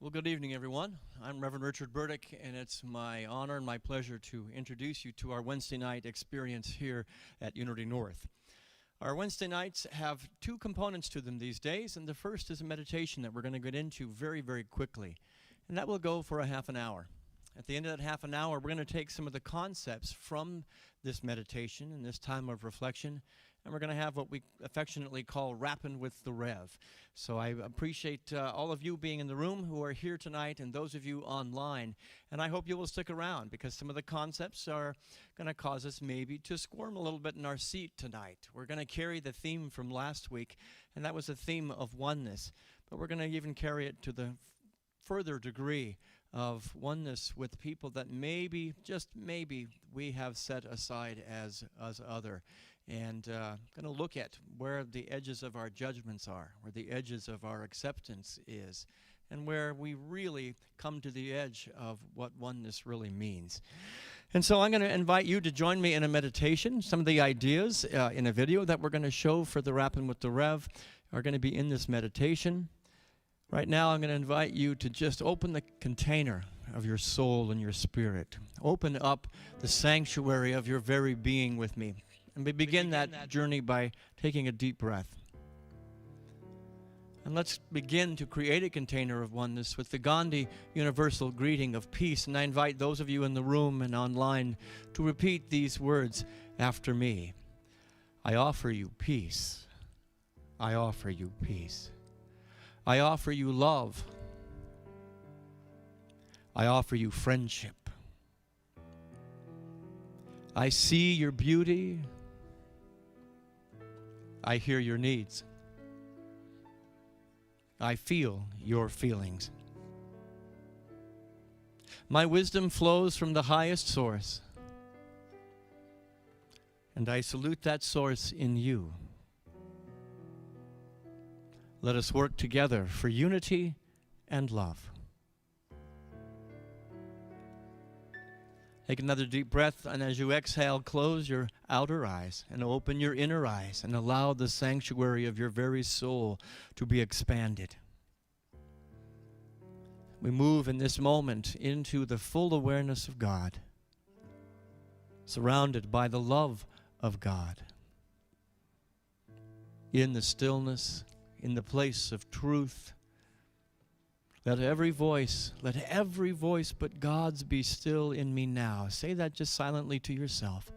Well, good evening, everyone. I'm Reverend Richard Burdick, and it's my honor and my pleasure to introduce you to our Wednesday night experience here at Unity North. Our Wednesday nights have two components to them these days, and the first is a meditation that we're going to get into very, very quickly, and that will go for a half an hour. At the end of that half an hour, we're going to take some of the concepts from this meditation and this time of reflection, and we're going to have what we affectionately call Rapping with the Rev. So I appreciate all of you being in the room who are here tonight and those of you online, and I hope you will stick around because some of the concepts are going to cause us maybe to squirm a little bit in our seat tonight. We're going to carry the theme from last week, and that was the theme of oneness, but we're going to even carry it to the further degree of oneness with people that maybe, just maybe, we have set aside as other. And going to look at where the edges of our judgments are, where the edges of our acceptance is, and where we really come to the edge of what oneness really means. And so I'm going to invite you to join me in a meditation. Some of the ideas in a video that we're going to show for the Rapping with the Rev are going to be in this meditation. Right now I'm going to invite you to just open the container of your soul and your spirit. Open up the sanctuary of your very being with me. And we begin that journey by taking a deep breath. And let's begin to create a container of oneness with the Gandhi universal greeting of peace. And I invite those of you in the room and online to repeat these words after me. I offer you peace. I offer you peace. I offer you love. I offer you friendship. I see your beauty. I hear your needs. I feel your feelings. My wisdom flows from the highest source, and I salute that source in you. Let us work together for unity and love. Take another deep breath, and as you exhale, close your outer eyes and open your inner eyes and allow the sanctuary of your very soul to be expanded. We move in this moment into the full awareness of God, surrounded by the love of God. In the stillness, in the place of truth, let every voice but God's be still in me now. Say that just silently to yourself.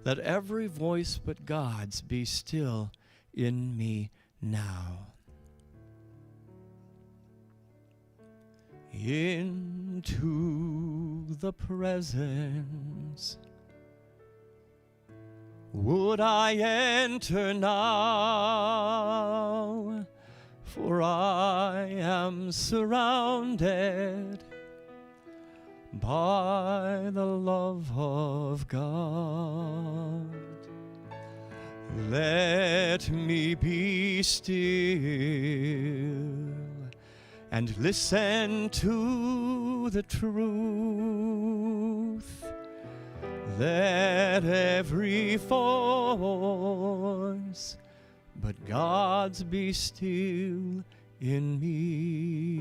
Let every voice but God's be still in me now. Into the presence would I enter now, for I am surrounded by the love of God. Let me be still and listen to the truth. Let every voice but God's be still in me.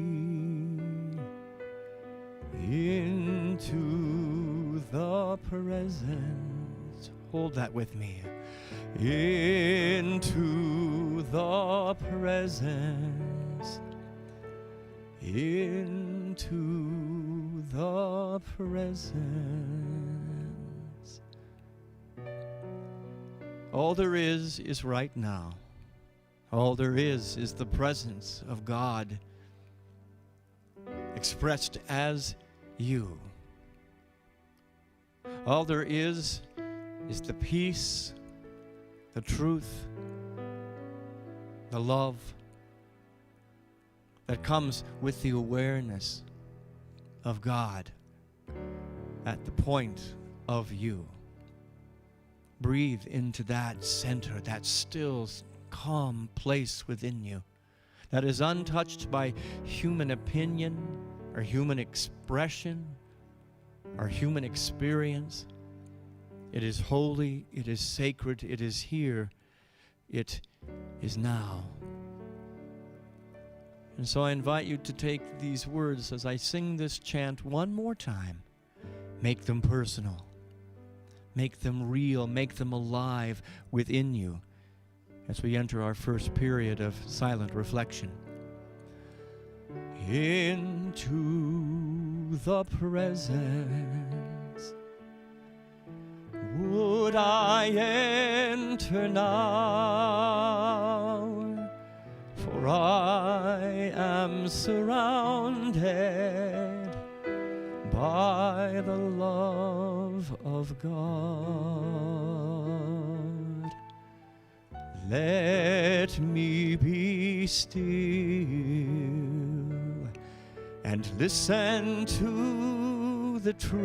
Into the presence. Hold that with me. Into the presence. Into the presence. All there is right now. All there is the presence of God expressed as you. All there is the peace, the truth, the love that comes with the awareness of God at the point of you. Breathe into that center, that still, calm place within you that is untouched by human opinion or human expression or human experience. It is holy, it is sacred, it is here, it is now. And so I invite you to take these words as I sing this chant one more time. Make them personal. Make them real. Make them alive within you as we enter our first period of silent reflection. Into the presence would I enter now, for I am surrounded by the love of God. Let me be still and listen to the truth.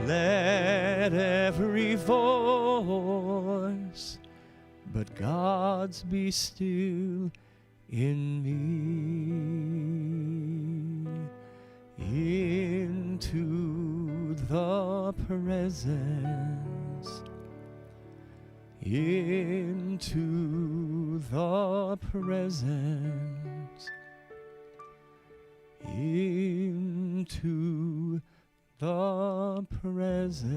Let every voice but God's be still in me. Into the presence, into the presence, into the presence.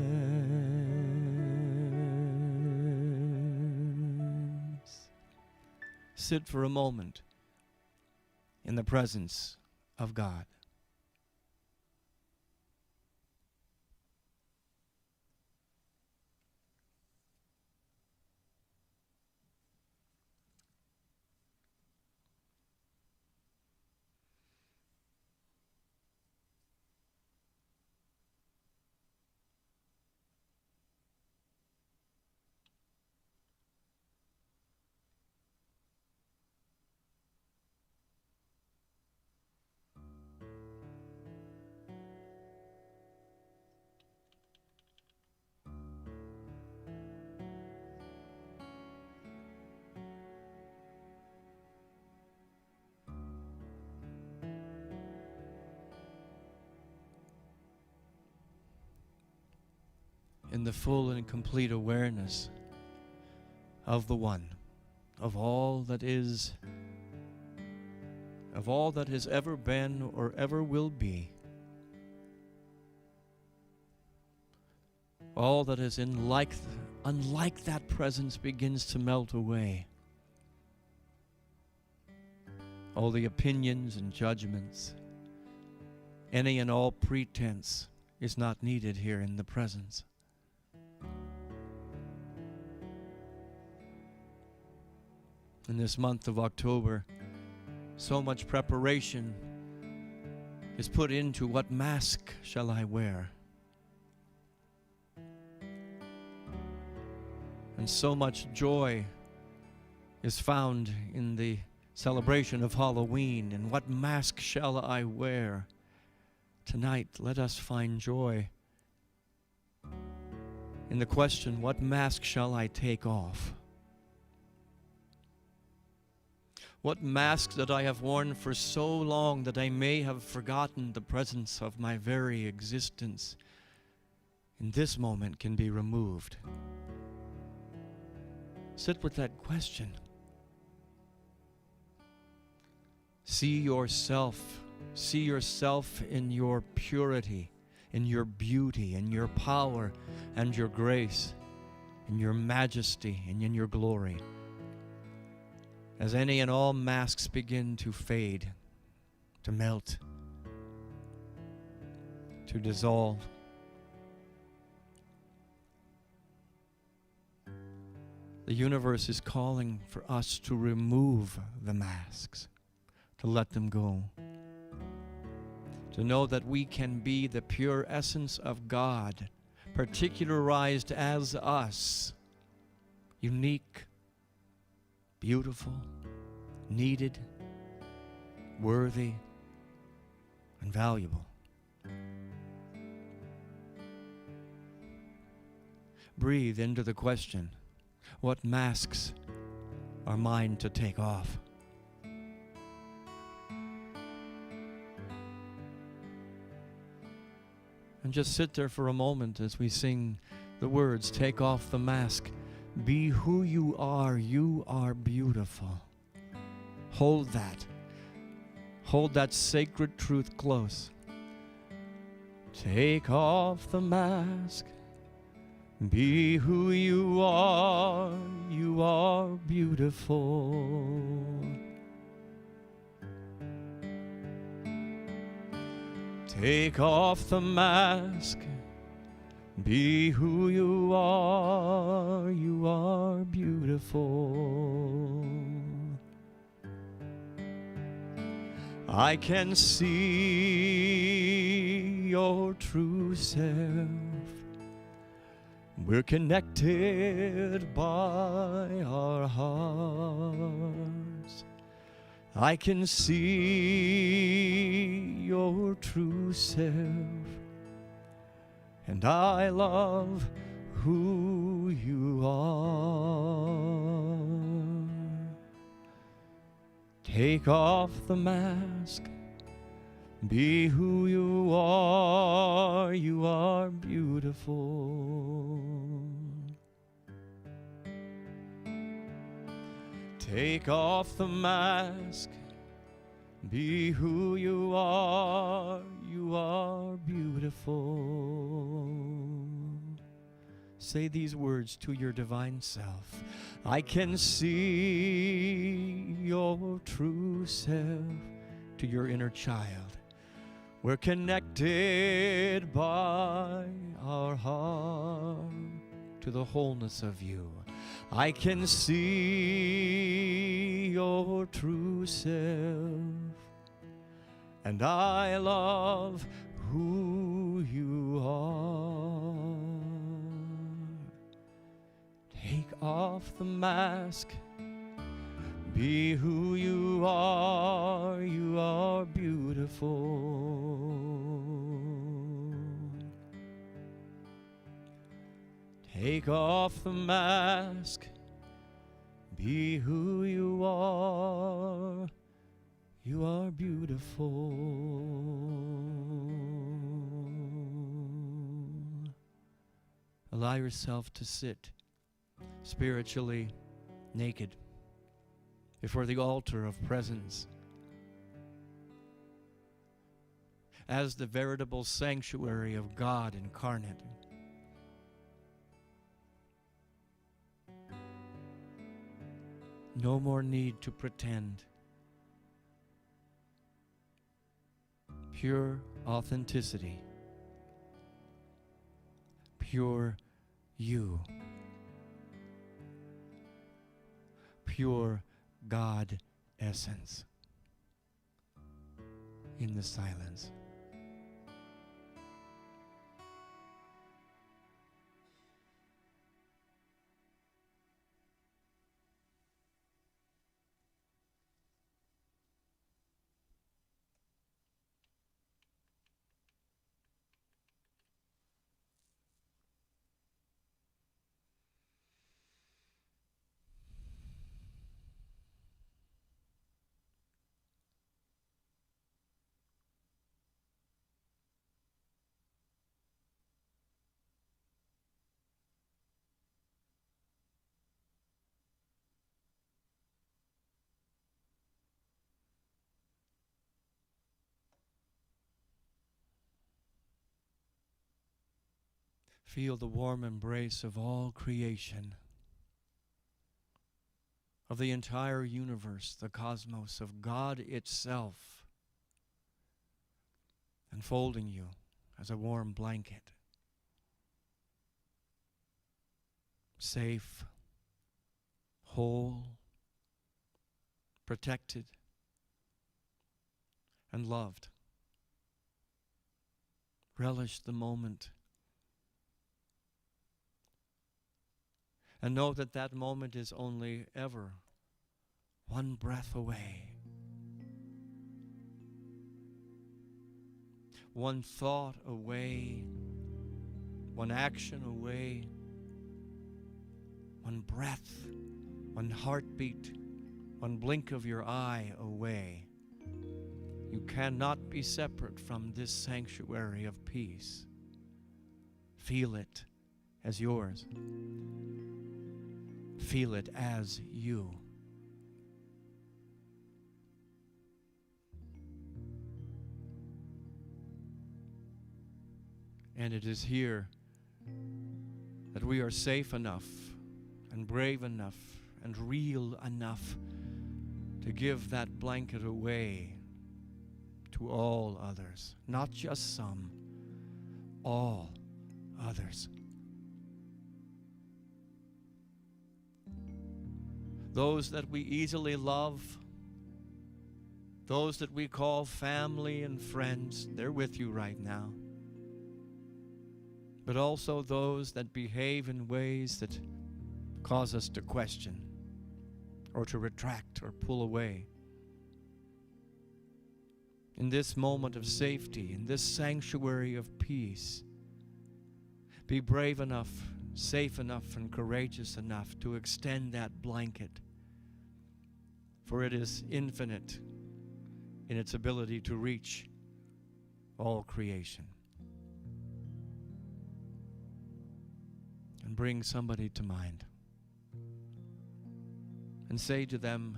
Sit for a moment in the presence of God. In the full and complete awareness of the One, of all that is, of all that has ever been or ever will be, all that is unlike that presence begins to melt away. All the opinions and judgments, any and all pretense is not needed here in the presence. In this month of October, so much preparation is put into what mask shall I wear? And so much joy is found in the celebration of Halloween. And what mask shall I wear? Tonight, let us find joy in the question, what mask shall I take off? What mask that I have worn for so long that I may have forgotten the presence of my very existence in this moment can be removed? Sit with that question. See yourself in your purity, in your beauty, in your power and your grace, in your majesty and in your glory. As any and all masks begin to fade, to melt, to dissolve, the universe is calling for us to remove the masks, to let them go, to know that we can be the pure essence of God, particularized as us, unique, beautiful, needed, worthy, and valuable. Breathe into the question, what masks are mine to take off? And just sit there for a moment as we sing the words, take off the mask. Be who you are beautiful. Hold that. Hold that sacred truth close. Take off the mask. Be who you are. You are beautiful. Take off the mask. Be who you are. You are beautiful. I can see your true self. We're connected by our hearts. I can see your true self, and I love who you are. Take off the mask. Be who you are. You are beautiful. Take off the mask. Be who you are. You are beautiful. Say these words to your divine self. I can see your true self, to your inner child. We're connected by our heart to the wholeness of you. I can see your true self, and I love who you are. Take off the mask. Be who you are. You are beautiful. Take off the mask. Be who you are. You are beautiful. Allow yourself to sit spiritually naked before the altar of presence as the veritable sanctuary of God incarnate. No more need to pretend. Pure authenticity. Pure you. Pure God essence in the silence. Feel the warm embrace of all creation, of the entire universe, the cosmos, of God itself, enfolding you as a warm blanket. Safe, whole, protected, and loved. Relish the moment. And know that that moment is only ever one breath away. One thought away. One action away. One breath. One heartbeat. One blink of your eye away. You cannot be separate from this sanctuary of peace. Feel it as yours. Feel it as you. And it is here that we are safe enough and brave enough and real enough to give that blanket away to all others, not just some, all others. Those that we easily love, those that we call family and friends, they're with you right now. But also those that behave in ways that cause us to question or to retract or pull away. In this moment of safety, in this sanctuary of peace, be brave enough, safe enough, and courageous enough to extend that blanket, for it is infinite in its ability to reach all creation. And bring somebody to mind and say to them,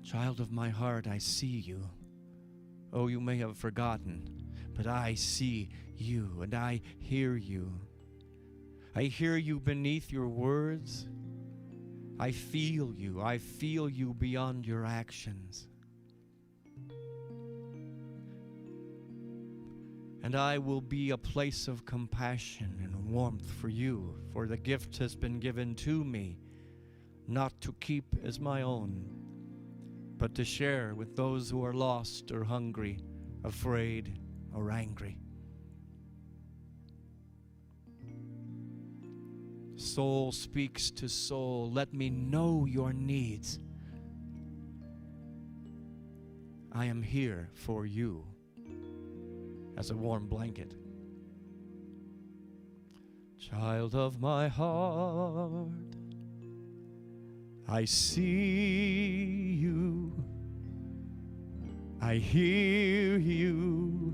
"Child of my heart, I see you. Oh, you may have forgotten, but I see you and I hear you. I hear you beneath your words. I feel you. I feel you beyond your actions. And I will be a place of compassion and warmth for you, for the gift has been given to me, not to keep as my own, but to share with those who are lost or hungry, afraid or angry. Soul speaks to soul. Let me know your needs. I am here for you as a warm blanket. Child of my heart, I see you, I hear you,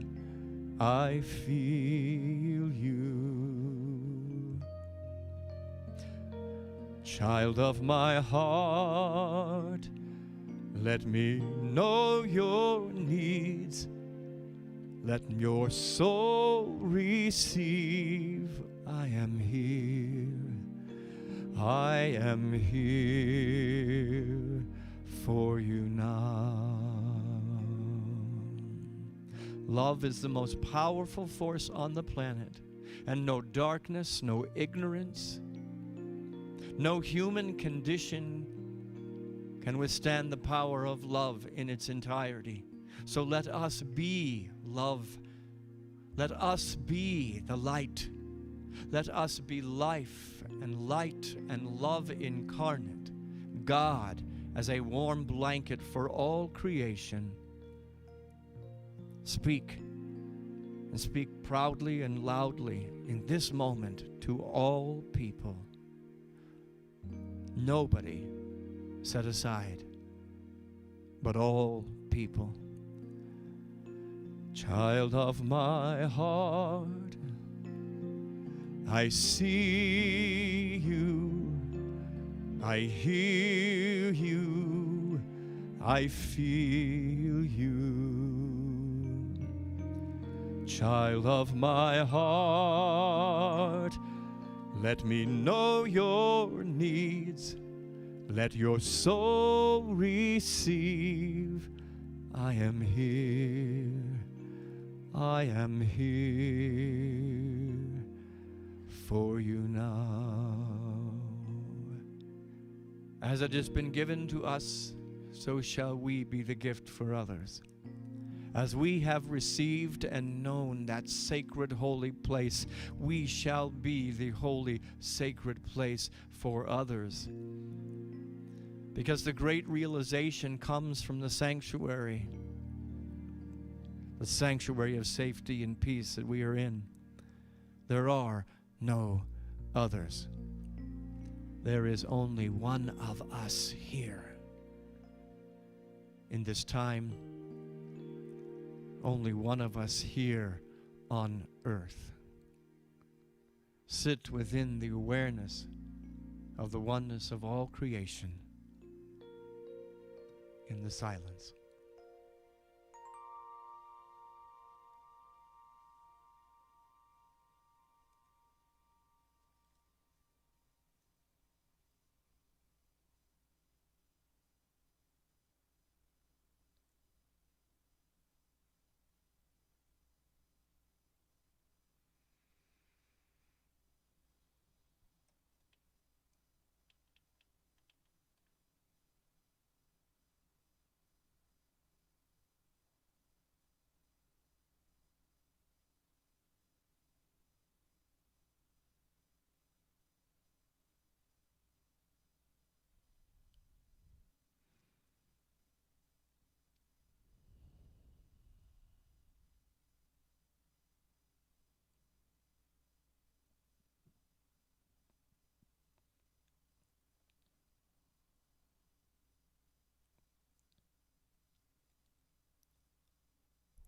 I feel you. Child of my heart, let me know your needs. Let your soul receive. I am here. I am here for you now. Love is the most powerful force on the planet, and no darkness, no ignorance, no human condition can withstand the power of love in its entirety. So let us be love. Let us be the light. Let us be life and light and love incarnate. God as a warm blanket for all creation. Speak, and speak proudly and loudly in this moment to all people. Nobody set aside, but all people. Child of my heart, I see you, I hear you, I feel you. Child of my heart, let me know your needs. Let your soul receive. I am here. I am here for you now. As it has been given to us, so shall we be the gift for others. As we have received and known that sacred holy place, we shall be the holy sacred place for others. Because the great realization comes from the sanctuary of safety and peace that we are in. There are no others. There is only one of us here. In this time, only one of us here on earth. Sit within the awareness of the oneness of all creation in the silence.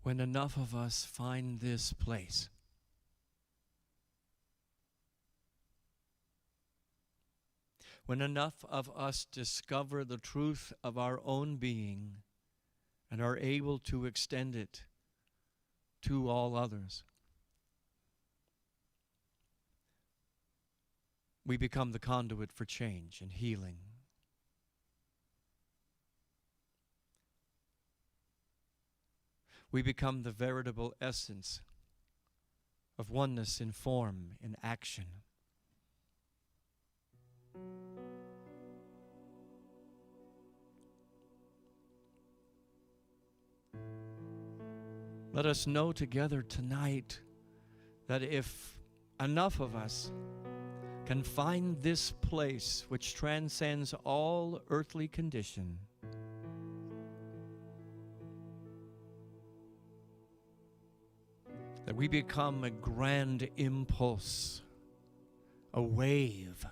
when enough of us find this place. When enough of us discover the truth of our own being and are able to extend it to all others, we become the conduit for change and healing. We become the veritable essence of oneness in form, in action. Let us know together tonight that if enough of us can find this place which transcends all earthly condition, that we become a grand impulse, a wave,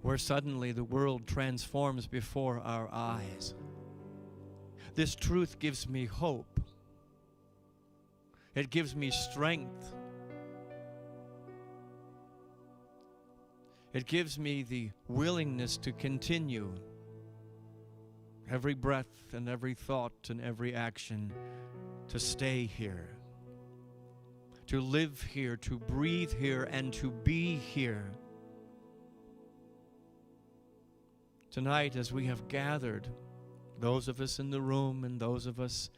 where suddenly the world transforms before our eyes. This truth gives me hope. It gives me strength. It gives me the willingness to continue every breath and every thought and every action, to stay here, to live here, to breathe here, and to be here. Tonight, as we have gathered, those of us in the room and those of us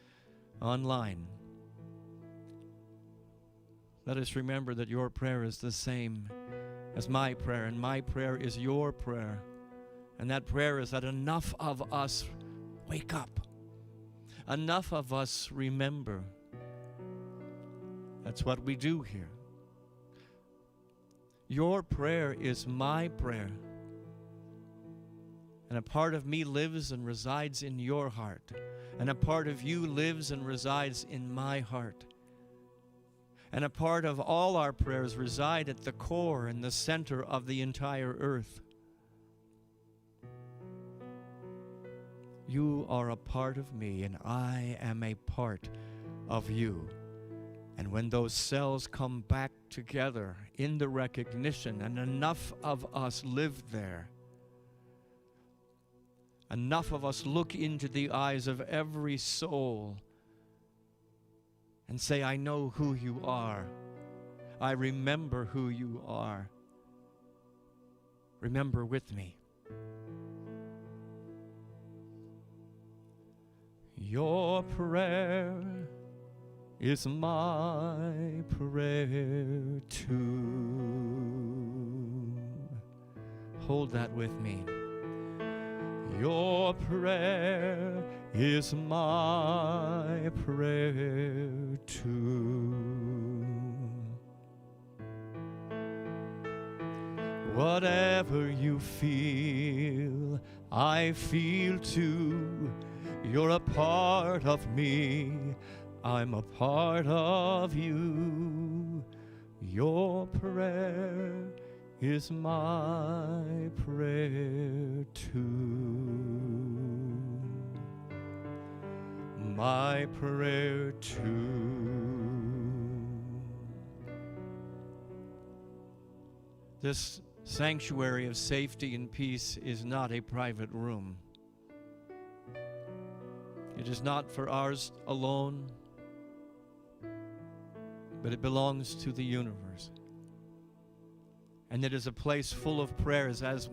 online, let us remember that your prayer is the same as my prayer, and my prayer is your prayer. And that prayer is that enough of us wake up. Enough of us remember. That's what we do here. Your prayer is my prayer. And a part of me lives and resides in your heart. And a part of you lives and resides in my heart. And a part of all our prayers reside at the core and the center of the entire earth. You are a part of me, and I am a part of you. And when those cells come back together in the recognition, and enough of us live there, enough of us look into the eyes of every soul and say, I know who you are. I remember who you are. Remember with me. Your prayer is my prayer too. Hold that with me. Your prayer is my prayer too. Whatever you feel, I feel too. You're a part of me, I'm a part of you. Your prayer is my prayer too. My prayer too. This sanctuary of safety and peace is not a private room. It is not for ours alone, but it belongs to the universe. And it is a place full of prayers, as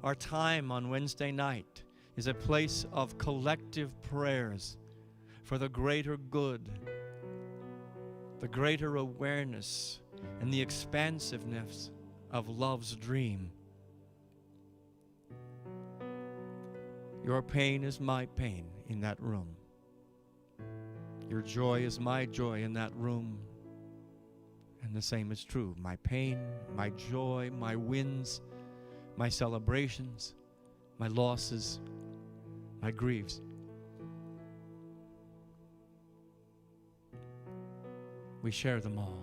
our time on Wednesday night is a place of collective prayers for the greater good, the greater awareness, and the expansiveness of love's dream. Your pain is my pain in that room. Your joy is my joy in that room. And the same is true. My pain, my joy, my wins, my celebrations, my losses, my griefs. We share them all.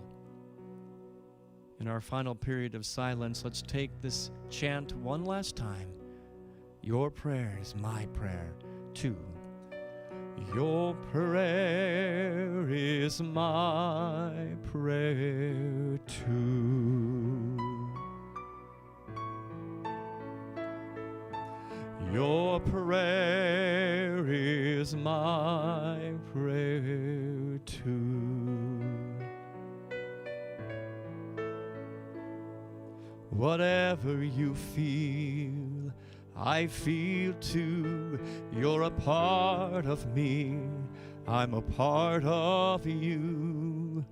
In our final period of silence, let's take this chant one last time. Your prayer is my prayer too. Your prayer is my prayer too. Your prayer is my prayer too. Whatever you feel, I feel too. You're a part of me, I'm a part of you.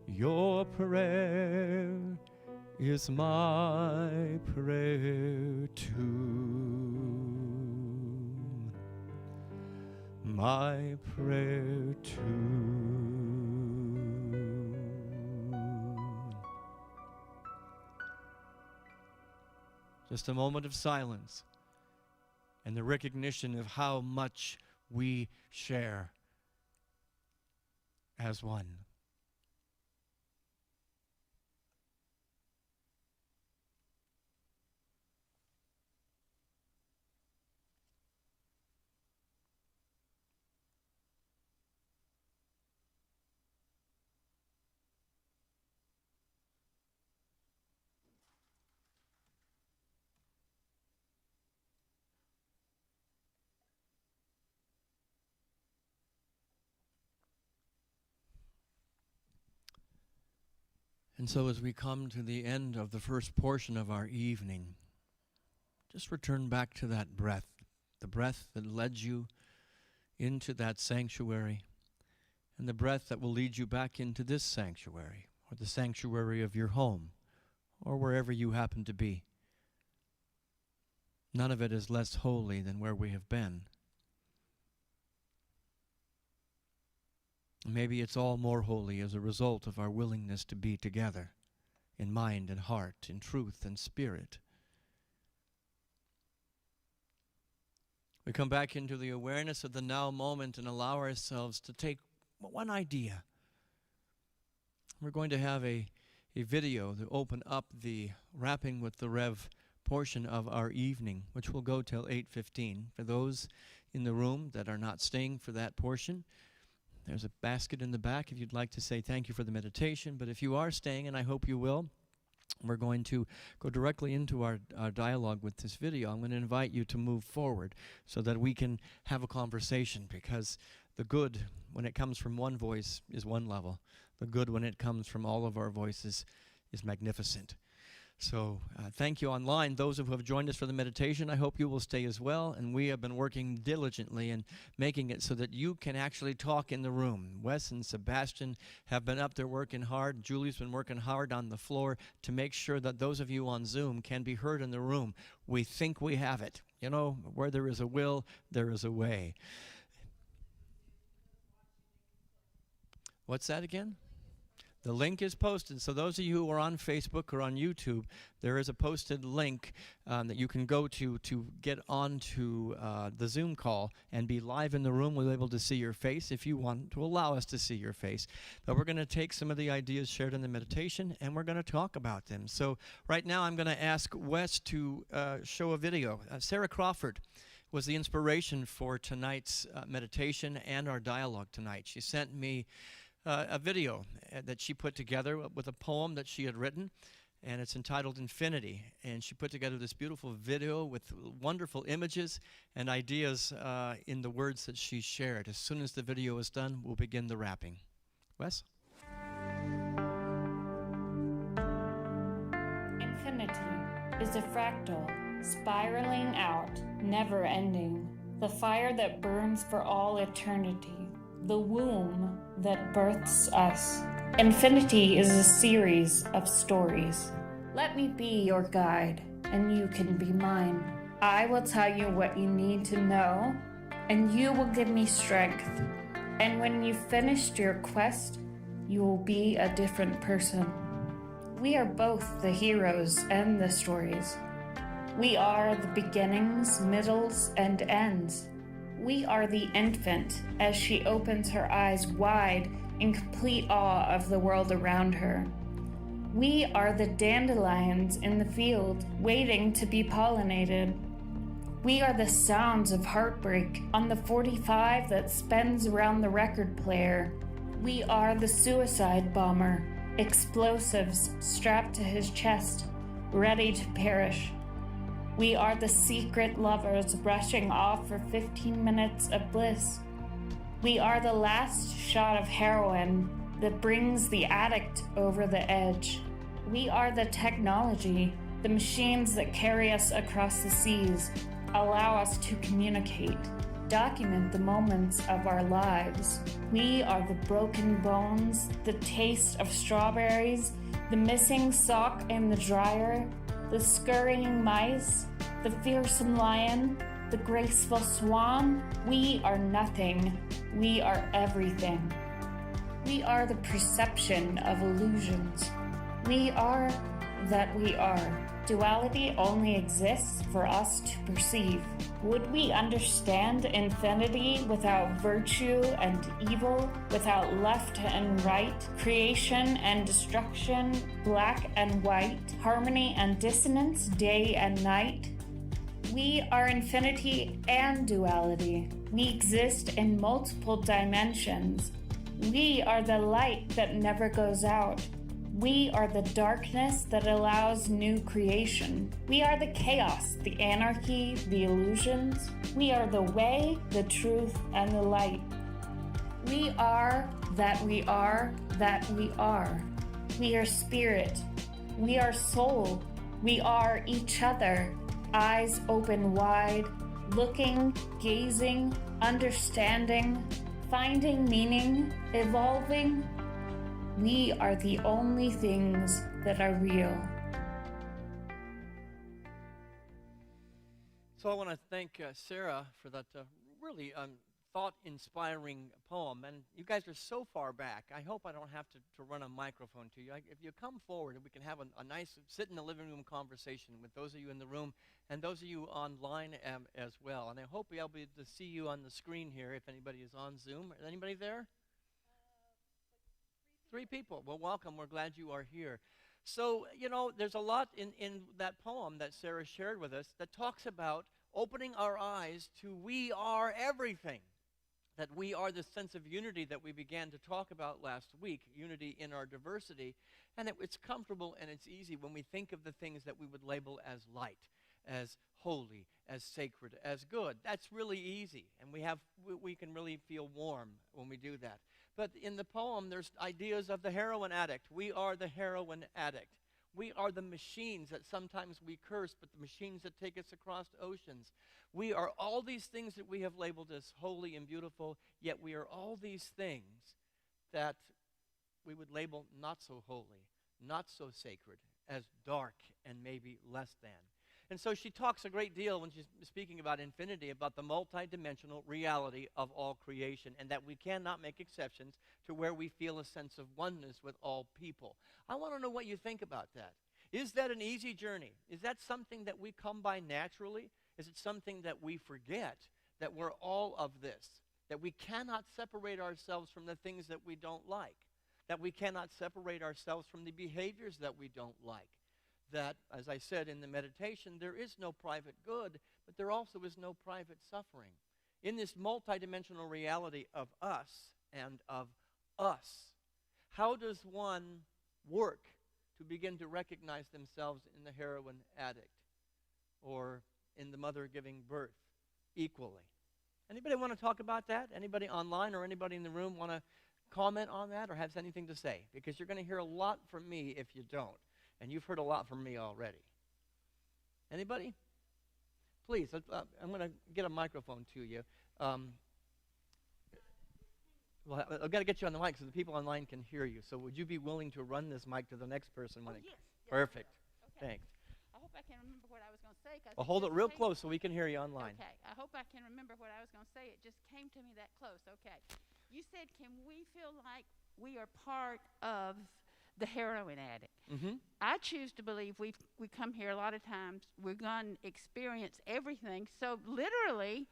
Your prayer is my prayer too. My prayer too. Just a moment of silence and the recognition of how much we share as one. And so as we come to the end of the first portion of our evening, just return back to that breath, the breath that led you into that sanctuary, and the breath that will lead you back into this sanctuary, or the sanctuary of your home, or wherever you happen to be. None of it is less holy than where we have been. Maybe it's all more holy as a result of our willingness to be together in mind and heart, in truth and spirit. We come back into the awareness of the now moment and allow ourselves to take one idea. We're going to have a video to open up the Wrapping with the Rev portion of our evening, which will go till 8:15. For those in the room that are not staying for that portion, there's a basket in the back if you'd like to say thank you for the meditation. But if you are staying, and I hope you will, we're going to go directly into our dialogue with this video. I'm going to invite you to move forward so that we can have a conversation, because the good, when it comes from one voice, is one level. The good, when it comes from all of our voices, is magnificent. So thank you online. Those who have joined us for the meditation, I hope you will stay as well. And we have been working diligently and making it so that you can actually talk in the room. Wes and Sebastian have been up there working hard. Julie's been working hard on the floor to make sure that those of you on Zoom can be heard in the room. We think we have it. You know, where there is a will, there is a way. What's that again? The link is posted, so those of you who are on Facebook or on YouTube, there is a posted link that you can go to get onto the Zoom call and be live in the room. We'll be able to see your face if you want to allow us to see your face. But we're going to take some of the ideas shared in the meditation, and we're going to talk about them. So right now I'm going to ask Wes to show a video. Sarah Crawford was the inspiration for tonight's meditation and our dialogue tonight. She sent me a video that she put together with a poem that she had written, and it's entitled Infinity. And she put together this beautiful video with wonderful images and ideas in the words that she shared. As soon as the video is done, we'll begin the wrapping. Wes? Infinity is a fractal, spiraling out, never ending, the fire that burns for all eternity, the womb that births us. Infinity is a series of stories. Let me be your guide, and you can be mine. I will tell you what you need to know, and you will give me strength. And when you've finished your quest, you will be a different person. We are both the heroes and the stories. We are the beginnings, middles, and ends. We are the infant as she opens her eyes wide in complete awe of the world around her. We are the dandelions in the field waiting to be pollinated. We are the sounds of heartbreak on the 45 that spins around the record player. We are the suicide bomber, explosives strapped to his chest, ready to perish. We are the secret lovers rushing off for 15 minutes of bliss. We are the last shot of heroin that brings the addict over the edge. We are the technology, the machines that carry us across the seas, allow us to communicate, document the moments of our lives. We are the broken bones, the taste of strawberries, the missing sock in the dryer, the scurrying mice, the fearsome lion, the graceful swan. We are nothing. We are everything. We are the perception of illusions. We are that we are. Duality only exists for us to perceive. Would we understand infinity without virtue and evil, without left and right, creation and destruction, black and white, harmony and dissonance, day and night? We are infinity and duality. We exist in multiple dimensions. We are the light that never goes out. We are the darkness that allows new creation. We are the chaos, the anarchy, the illusions. We are the way, the truth, and the light. We are that we are that we are. We are spirit. We are soul. We are each other. Eyes open wide, looking, gazing, understanding, finding meaning, evolving. We are the only things that are real. So I want to thank Sarah for that really thought-inspiring poem. And you guys are so far back. I hope I don't have to run a microphone to you. If you come forward, we can have a nice sit in the living room conversation with those of you in the room and those of you online as well. And I hope I'll be able to see you on the screen here if anybody is on Zoom. Is anybody there? 3 people. Well, welcome. We're glad you are here. So, there's a lot in that poem that Sarah shared with us that talks about opening our eyes to we are everything. That we are the sense of unity that we began to talk about last week, unity in our diversity. And it's comfortable and it's easy when we think of the things that we would label as light, as holy, as sacred, as good. That's really easy. And we can really feel warm when we do that. But in the poem, there's ideas of the heroin addict. We are the heroin addict. We are the machines that sometimes we curse, but the machines that take us across oceans. We are all these things that we have labeled as holy and beautiful, yet we are all these things that we would label not so holy, not so sacred, as dark and maybe less than. And so she talks a great deal when she's speaking about infinity, about the multidimensional reality of all creation, and that we cannot make exceptions to where we feel a sense of oneness with all people. I want to know what you think about that. Is that an easy journey? Is that something that we come by naturally? Is it something that we forget, that we're all of this, that we cannot separate ourselves from the things that we don't like, that we cannot separate ourselves from the behaviors that we don't like? That, as I said in the meditation, there is no private good, but there also is no private suffering. In this multidimensional reality of us and of us, how does one work to begin to recognize themselves in the heroin addict or in the mother giving birth equally? Anybody want to talk about that? Anybody online or anybody in the room want to comment on that or have anything to say? Because you're going to hear a lot from me if you don't. And you've heard a lot from me already. Anybody? Please, I'm going to get a microphone to you. Well, I've got to get you on the mic so the people online can hear you. So would you be willing to run this mic to the next person? Yes. Perfect. Okay. Thanks. I hope I can remember what I was going to say. Well, hold it real close so we can hear you online. Okay. I hope I can remember what I was going to say. It just came to me that close. Okay. You said, can we feel like we are part of the heroin addict? Mm-hmm. I choose to believe we come here a lot of times, we're going to experience everything. So literally,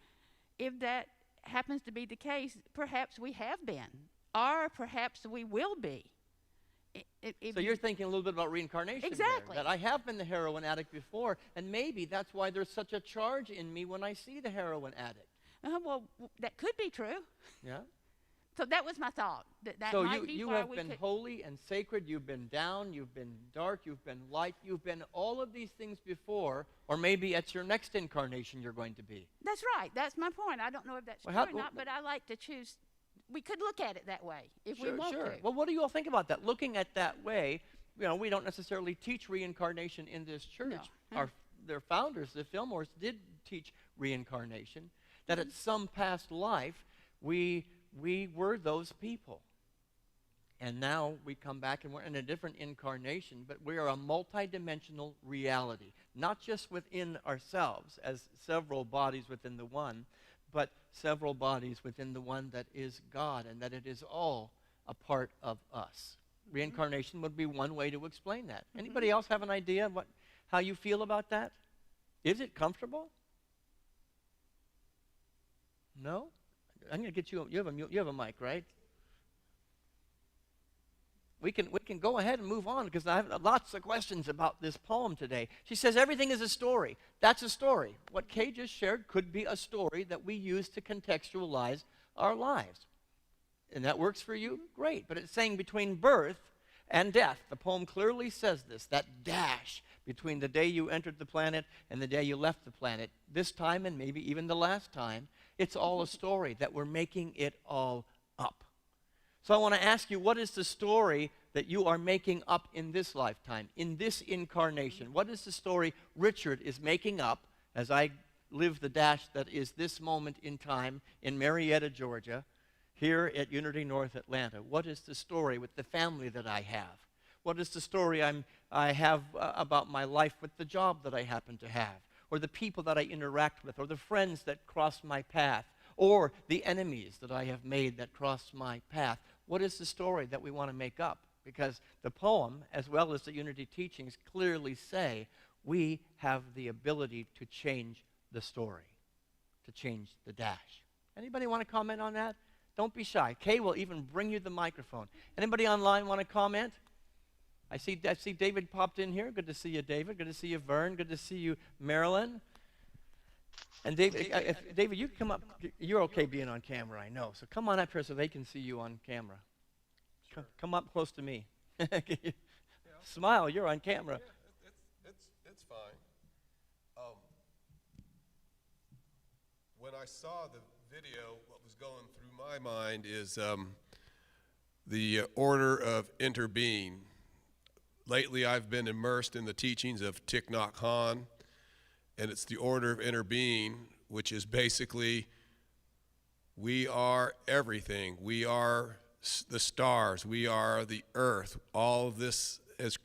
if that happens to be the case, perhaps we have been, or perhaps we will be. if So you're thinking a little bit about reincarnation there, Exactly. that I have been the heroin addict before, and maybe that's why there's such a charge in me when I see the heroin addict. well, that could be true. Yeah? So that was my thought. That So might be you why have we been could. holy and sacred, you've been down, you've been dark, you've been light, you've been all of these things before, or maybe it's your next incarnation you're going to be. That's right. That's my point. I don't know if that's Well, true how- or not, but I like to choose. We could look at it that way if we want Sure. to. Well, what do you all think about that? Looking at that way, we don't necessarily teach reincarnation in this church. No. Their founders, the Fillmores, did teach reincarnation, that at some past life, we were those people. And now we come back and we're in a different incarnation, but we are a multidimensional reality, not just within ourselves as several bodies within the one, but several bodies within the one that is God, and that it is all a part of us. Reincarnation would be one way to explain that. Anybody else have an idea of how you feel about that? Is it comfortable? No? I'm going to get you have a mic, right? We can go ahead and move on because I have lots of questions about this poem today. She says everything is a story. That's a story. What Kay just shared could be a story that we use to contextualize our lives. And that works for you? Great. But it's saying between birth and death. The poem clearly says this, that dash between the day you entered the planet and the day you left the planet. This time and maybe even the last time, it's all a story, that we're making it all up. So I want to ask you, what is the story that you are making up in this lifetime, in this incarnation? What is the story Richard is making up as I live the dash that is this moment in time in Marietta, Georgia, here at Unity North Atlanta? What is the story with the family that I have? What is the story I have about my life with the job that I happen to have, or the people that I interact with, or the friends that cross my path, or the enemies that I have made that cross my path? What is the story that we want to make up? Because the poem, as well as the Unity teachings, clearly say we have the ability to change the story, to change the dash. Anybody want to comment on that? Don't be shy. Kay will even bring you the microphone. Anybody online want to comment? I see David popped in here. Good to see you, David. Good to see you, Vern. Good to see you, Marilyn. And David, you come up. You're okay being on camera, I know. So come on up here so they can see you on camera. Sure. Come up close to me. Smile, you're on camera. Yeah, it's fine. When I saw the video, what was going through my mind is the order of interbeing. Lately, I've been immersed in the teachings of Thich Nhat Hanh, and it's the order of interbeing, which is basically we are everything. We are the stars. We are the earth. All of this has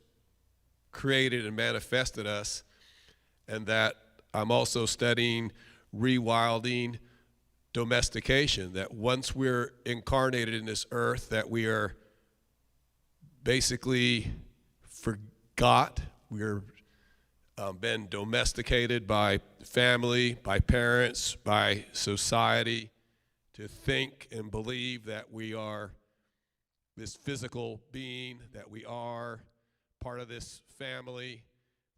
created and manifested us, and that I'm also studying rewilding domestication, that once we're incarnated in this earth, that we are basically forgot. We're been domesticated by family, by parents, by society, to think and believe that we are this physical being, that we are part of this family,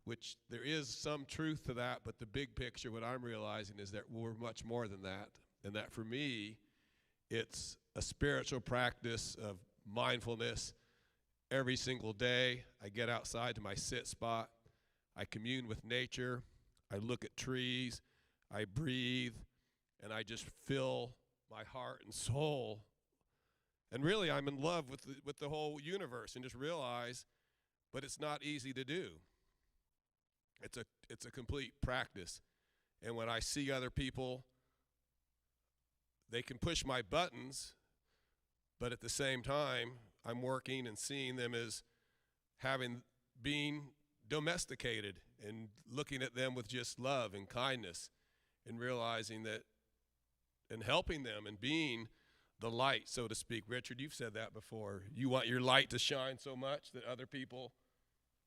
which there is some truth to that, but the big picture, what I'm realizing is that we're much more than that, and that for me, it's a spiritual practice of mindfulness. Every single day, I get outside to my sit spot, I commune with nature, I look at trees, I breathe, and I just fill my heart and soul. And really, I'm in love with the whole universe, and just realize, but it's not easy to do. It's a complete practice. And when I see other people, they can push my buttons, but at the same time, I'm working and seeing them as being domesticated, and looking at them with just love and kindness, and realizing that, and helping them and being the light, so to speak. Richard, you've said that before. You want your light to shine so much that other people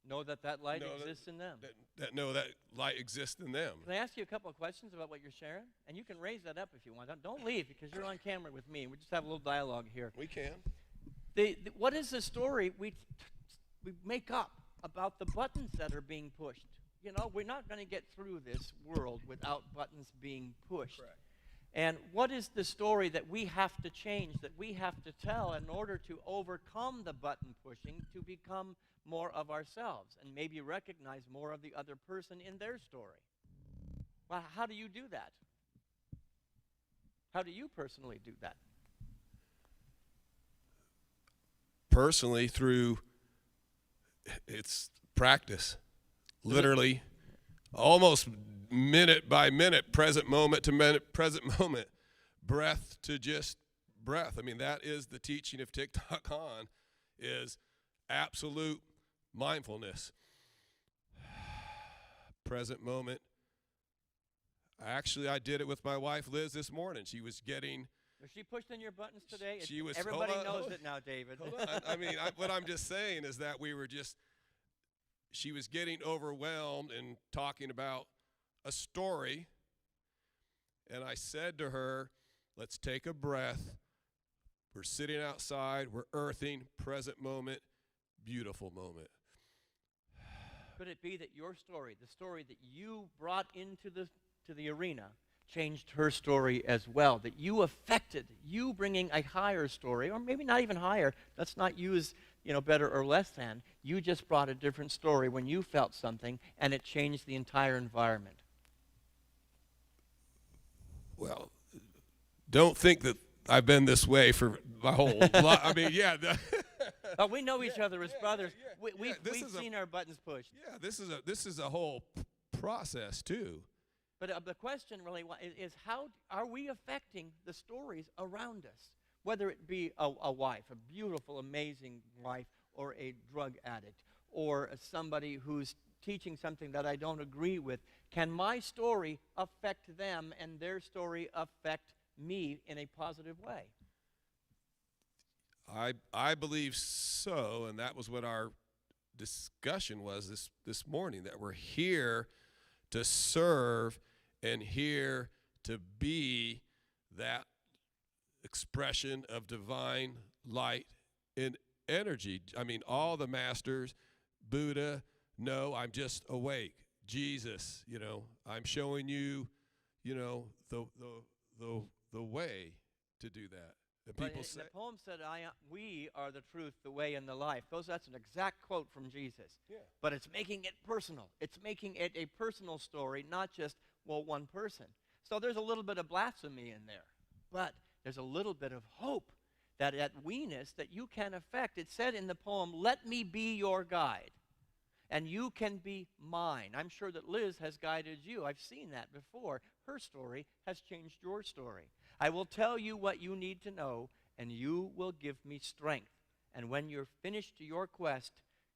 know that light exists in them. That know that light exists in them. Can I ask you a couple of questions about what you're sharing? And you can raise that up if you want. Don't leave because you're on camera with me. We just have a little dialogue here. We can. What is the story we make up about the buttons that are being pushed? You know, we're not going to get through this world without buttons being pushed. Correct. And what is the story that we have to change, that we have to tell in order to overcome the button pushing, to become more of ourselves and maybe recognize more of the other person in their story? Well, how do you do that? How do you personally do that? Personally, through it's practice, literally, almost minute by minute, present moment to minute, present moment, breath to just breath. I mean, that is the teaching of TikTok on, is absolute mindfulness. Present moment. Actually, I did it with my wife, Liz, this morning. She was getting... Was she pushed in your buttons today? She was. Everybody knows it now, David. Hold on. I mean, what I'm just saying is that she was getting overwhelmed and talking about a story. And I said to her, let's take a breath. We're sitting outside. We're earthing. Present moment. Beautiful moment. Could it be that your story, the story that you brought into the arena, changed her story as well, that you affected, you bringing a higher story, or maybe not even higher, let's not use, better or less than, you just brought a different story when you felt something, and it changed the entire environment? Well, don't think that I've been this way for my whole life. I mean, yeah. But we know each other as brothers. Yeah. We've seen our buttons pushed. Yeah, this is a whole process, too. But the question really is, how are we affecting the stories around us? Whether it be a wife, a beautiful, amazing wife, or a drug addict, or somebody who's teaching something that I don't agree with. Can my story affect them and their story affect me in a positive way? I believe so, and that was what our discussion was this morning, that we're here to serve and here to be that expression of divine light and energy. I mean, all the masters, Buddha, no, I'm just awake. Jesus, I'm showing you, the way to do that. And people say, the poem said, we are the truth, the way, and the life. That's an exact quote from Jesus. Yeah. But it's making it personal. It's making it a personal story, not just, one person. So there's a little bit of blasphemy in there. But there's a little bit of hope that at we-ness that you can affect. It said in the poem, let me be your guide, and you can be mine. I'm sure that Liz has guided you. I've seen that before. Her story has changed your story. I will tell you what you need to know, and you will give me strength. And when you're finished your quest,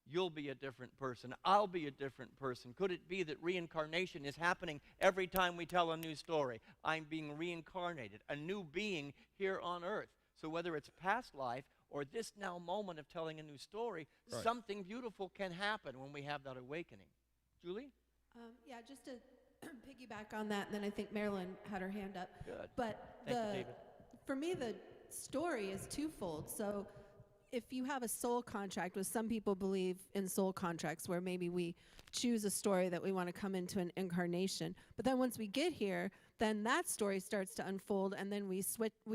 you'll be a different person. I'll be a different person. Could it be that reincarnation is happening every time we tell a new story? I'm being reincarnated, a new being here on earth. So whether it's past life or this now moment of telling a new story, right, something beautiful can happen when we have that awakening. Julie? Yeah, just to piggyback on that, and then I think Marilyn had her hand up. Good. But Thank you, David. For me, the story is twofold. So if you have a soul contract, which some people believe in soul contracts, where maybe we choose a story that we want to come into an incarnation, but then once we get here, then that story starts to unfold, and then we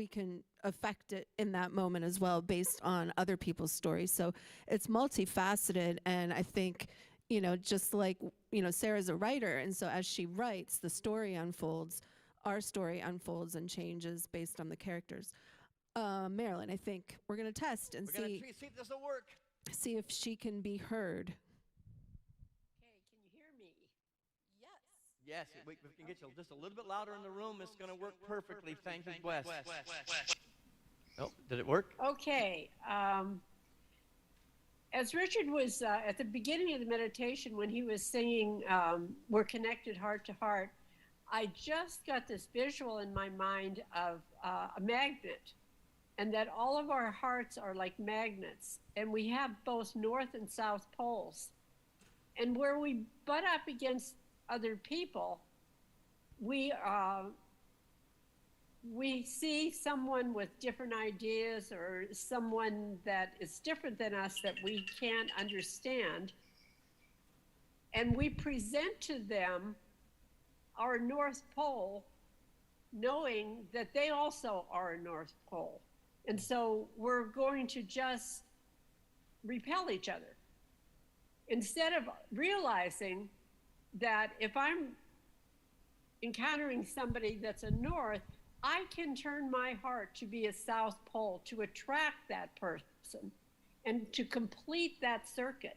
can affect it in that moment as well based on other people's stories. So it's multifaceted, and I think, just like, Sarah's a writer, and so as she writes, the story unfolds, our story unfolds and changes based on the characters. Marilyn, I think we're going to test and see if this will work. See if she can be heard. Okay, can you hear me? Yes, we can get you just a little bit louder in the room. It's going to work perfectly. Thank you, Wes. Oh, did it work? Okay. As Richard was at the beginning of the meditation, when he was singing We're Connected Heart to Heart, I just got this visual in my mind of a magnet, and that all of our hearts are like magnets, and we have both north and south poles. And where we butt up against other people, we we see someone with different ideas or someone that is different than us that we can't understand, and we present to them our North Pole, knowing that they also are a North Pole. And so we're going to just repel each other. Instead of realizing that if I'm encountering somebody that's a North, I can turn my heart to be a South Pole, to attract that person and to complete that circuit.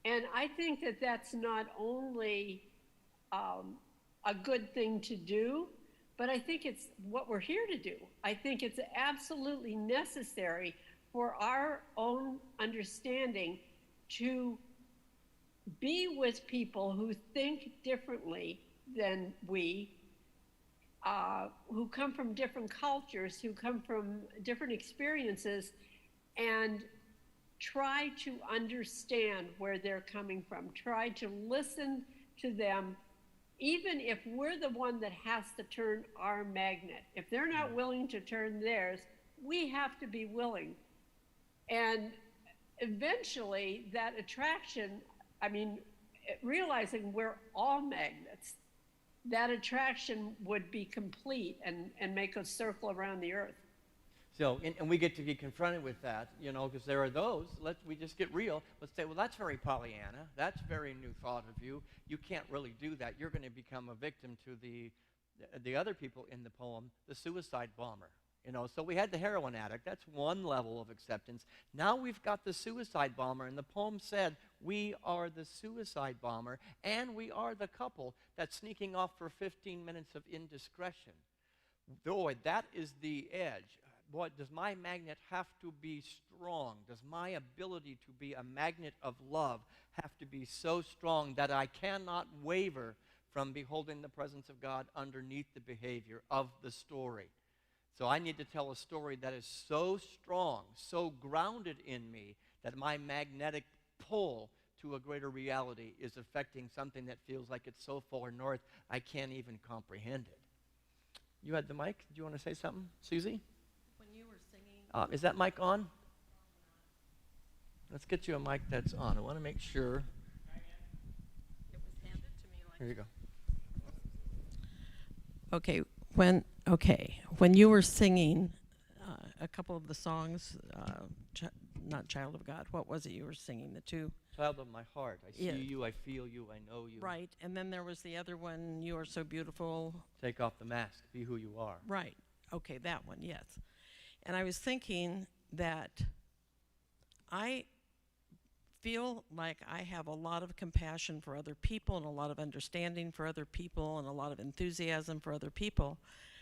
And I think that that's not only a good thing to do, but I think it's what we're here to do. I think it's absolutely necessary for our own understanding to be with people who think differently than we, who come from different cultures, who come from different experiences, and try to understand where they're coming from. Try to listen to them, even if we're the one that has to turn our magnet. If they're not willing to turn theirs, we have to be willing. And eventually that attraction, I mean, realizing we're all magnets, that attraction would be complete and make a circle around the earth. So, and we get to be confronted with that, you know, because there are those, we just get real. Let's say, well, that's very Pollyanna. That's very new thought of you. You can't really do that. You're going to become a victim to the other people in the poem, the suicide bomber. You know, so we had the heroin addict. That's one level of acceptance. Now we've got the suicide bomber, and the poem said, we are the suicide bomber, and we are the couple that's sneaking off for 15 minutes of indiscretion. Boy, that is the edge. Boy, does my magnet have to be strong? Does my ability to be a magnet of love have to be so strong that I cannot waver from beholding the presence of God underneath the behavior of the story? So I need to tell a story that is so strong, so grounded in me, that my magnetic pull to a greater reality is affecting something that feels like it's so far north, I can't even comprehend it. You had the mic? Did you want to say something, Susie? When you were singing... Is that mic on? Let's get you a mic that's on. I want to make sure. It was handed to me like... Here you go. Okay, when you were singing a couple of the songs, not Child of God, what was it you were singing, the two? Child of my heart. I see Yeah. you, I feel you, I know you. Right, and then there was the other one, You Are So Beautiful. Take off the mask, be who you are. Right, okay, that one, yes. And I was thinking that I feel like I have a lot of compassion for other people and a lot of understanding for other people and a lot of enthusiasm for other people.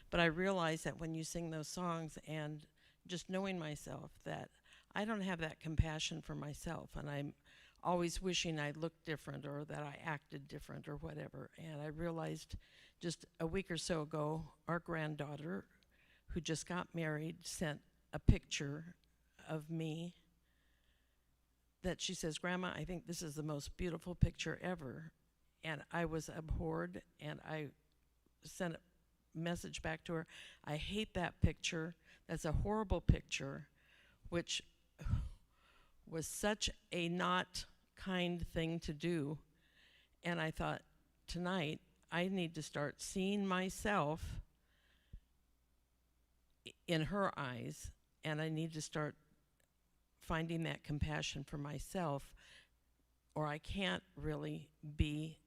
But I realize that when you sing those songs and just knowing myself that I don't have that compassion for myself, and I'm always wishing I looked different or that I acted different or whatever. And I realized just a week or so ago, our granddaughter, who just got married, sent a picture of me that she says, Grandma, I think this is the most beautiful picture ever. And I was abhorred, and I sent a message back to her. I hate that picture. That's a horrible picture, which was such a not kind thing to do. And I thought, tonight, I need to start seeing myself in her eyes, and I need to start finding that compassion for myself, or I can't really be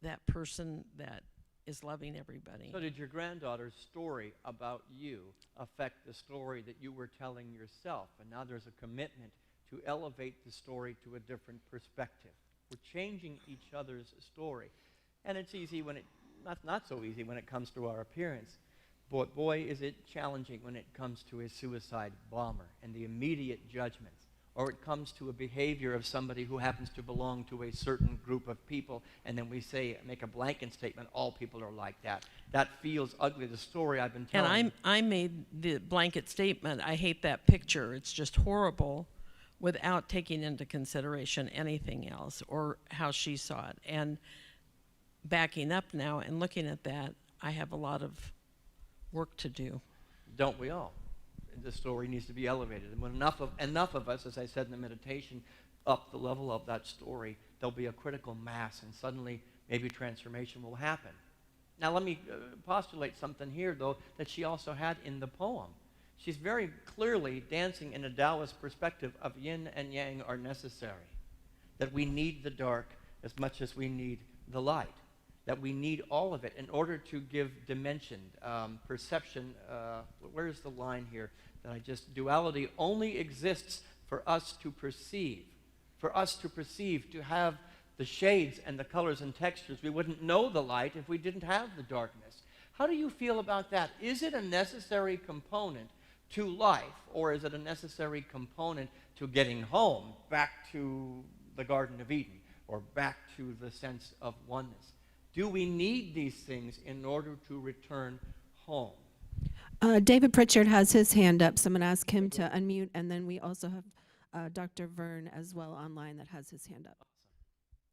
that person that is loving everybody. So did your granddaughter's story about you affect the story that you were telling yourself? And now there's a commitment to elevate the story to a different perspective. We're changing each other's story. And it's easy when not so easy when it comes to our appearance. But boy, is it challenging when it comes to a suicide bomber and the immediate judgments. Or it comes to a behavior of somebody who happens to belong to a certain group of people, and then we say, make a blanket statement, all people are like that. That feels ugly, the story I've been telling. And I made the blanket statement, I hate that picture, it's just horrible, without taking into consideration anything else or how she saw it. And backing up now and looking at that, I have a lot of work to do. Don't we all? The story needs to be elevated. And when enough of us, as I said in the meditation, up the level of that story, there'll be a critical mass, and suddenly maybe transformation will happen. Now let me postulate something here, though, that she also had in the poem. She's very clearly dancing in a Taoist perspective of yin and yang are necessary, that we need the dark as much as we need the light, that we need all of it in order to give dimension, perception. Where's the line here? Duality only exists for us to perceive. For us to perceive, to have the shades and the colors and textures. We wouldn't know the light if we didn't have the darkness. How do you feel about that? Is it a necessary component to life, or is it a necessary component to getting home, back to the Garden of Eden, or back to the sense of oneness? Do we need these things in order to return home? David Pritchard has his hand up, so I'm going to ask him to unmute, and then we also have Dr. Vern as well online that has his hand up.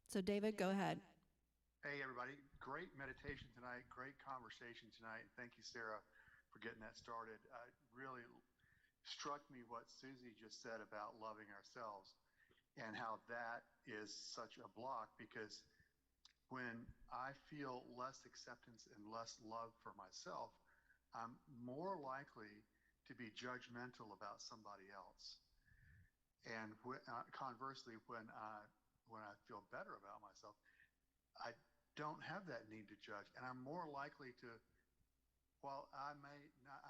So David, go ahead. Hey everybody, great meditation tonight, great conversation tonight. Thank you, Sarah, for getting that started. Really struck me what Susie just said about loving ourselves and how that is such a block, because when I feel less acceptance and less love for myself, I'm more likely to be judgmental about somebody else. And conversely, when I feel better about myself, I don't have that need to judge, and I'm more likely to, while I'm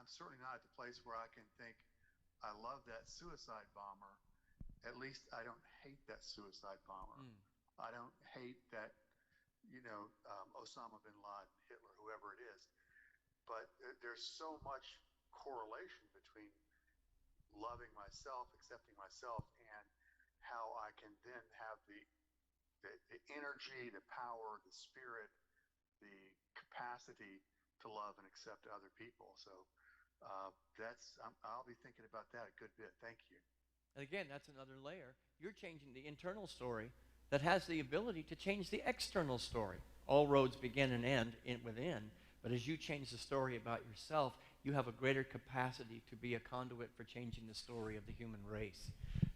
certainly not at the place where I can think, I love that suicide bomber. At least I don't hate that suicide bomber. I don't hate that, Osama bin Laden, Hitler, whoever it is. But there's so much correlation between loving myself, accepting myself, and how I can then have the energy, the power, the spirit, the capacity to love and accept other people. So I'll be thinking about that a good bit. Thank you. And again, that's another layer. You're changing the internal story that has the ability to change the external story. All roads begin and end within, but as you change the story about yourself, you have a greater capacity to be a conduit for changing the story of the human race.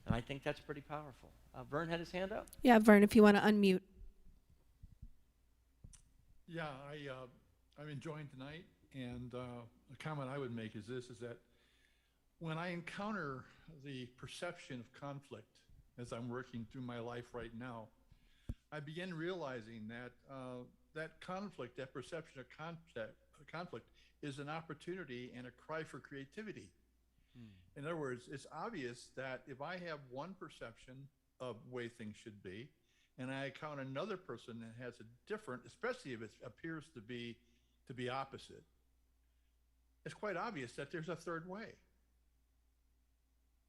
And I think that's pretty powerful. Vern had his hand up? Yeah, Vern, if you want to unmute. Yeah, I'm enjoying tonight, and a comment I would make is this, is that when I encounter the perception of conflict as I'm working through my life right now, I begin realizing that that conflict, that perception of conflict is an opportunity and a cry for creativity. In other words, it's obvious that if I have one perception of the way things should be, and I encounter another person that has a different, especially if it appears to be opposite, it's quite obvious that there's a third way.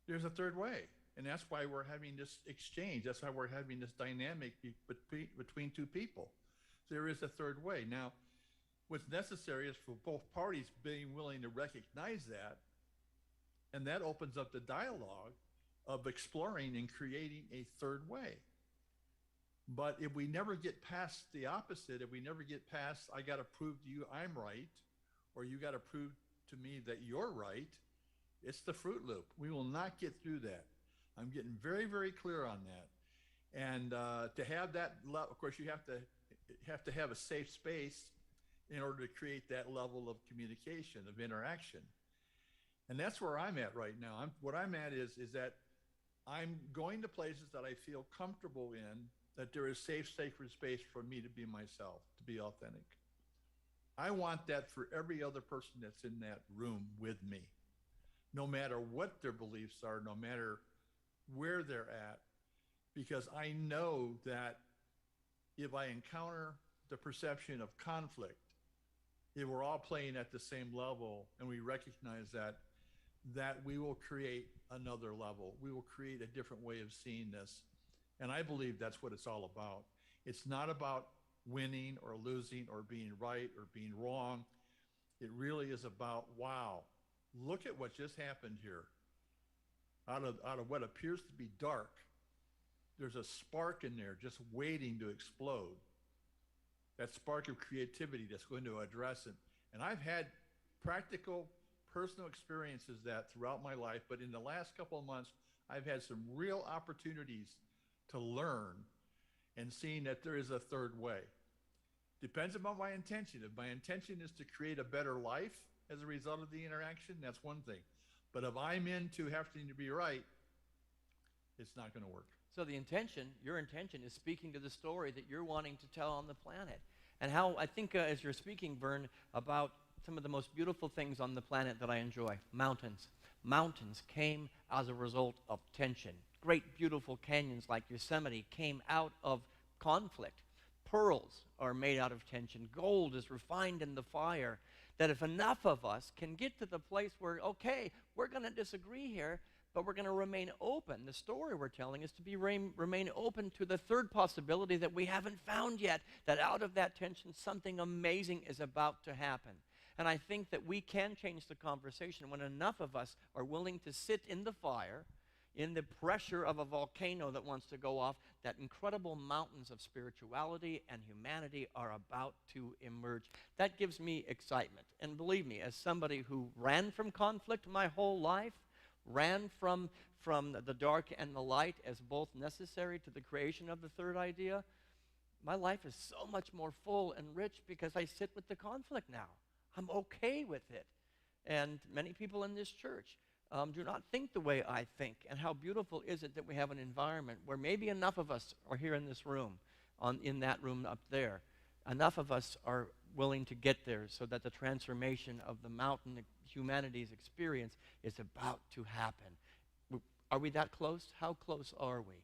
There's a third way. And that's why we're having this exchange. That's why we're having this dynamic between two people. There is a third way. Now, what's necessary is for both parties being willing to recognize that, and that opens up the dialogue of exploring and creating a third way. But if we never get past the opposite, if we never get past, I got to prove to you I'm right, or you got to prove to me that you're right, it's the Fruit Loop. We will not get through that. I'm getting very, very clear on that. And to have that, of course, you have to have a safe space in order to create that level of communication, of interaction. And that's where I'm at right now. What I'm at is that I'm going to places that I feel comfortable in, that there is safe, sacred space for me to be myself, to be authentic. I want that for every other person that's in that room with me, no matter what their beliefs are, no matter where they're at, because I know that if I encounter the perception of conflict, if we're all playing at the same level and we recognize that we will create another level. We will create a different way of seeing this. And I believe that's what it's all about. It's not about winning or losing or being right or being wrong. It really is about, wow, look at what just happened here. Out of what appears to be dark, there's a spark in there just waiting to explode. That spark of creativity that's going to address it. And I've had practical, personal experiences that throughout my life, but in the last couple of months, I've had some real opportunities to learn and seeing that there is a third way. Depends upon my intention. If my intention is to create a better life as a result of the interaction, that's one thing. But if I'm into having to be right, it's not going to work. So the intention, your intention, is speaking to the story that you're wanting to tell on the planet. And how, I think as you're speaking, Vern, about some of the most beautiful things on the planet that I enjoy, mountains. Mountains came as a result of tension. Great, beautiful canyons like Yosemite came out of conflict. Pearls are made out of tension. Gold is refined in the fire. That if enough of us can get to the place where, okay, we're going to disagree here, but we're going to remain open. The story we're telling is to remain open to the third possibility that we haven't found yet, that out of that tension, something amazing is about to happen. And I think that we can change the conversation when enough of us are willing to sit in the fire, in the pressure of a volcano that wants to go off, that incredible mountains of spirituality and humanity are about to emerge. That gives me excitement. And believe me, as somebody who ran from conflict my whole life, ran from the dark and the light as both necessary to the creation of the third idea, my life is so much more full and rich because I sit with the conflict now. I'm okay with it. And many people in this church do not think the way I think. And how beautiful is it that we have an environment where maybe enough of us are here in this room, in that room up there. Enough of us are willing to get there so that the transformation of the mountain humanity's experience is about to happen. Are we that close? How close are we?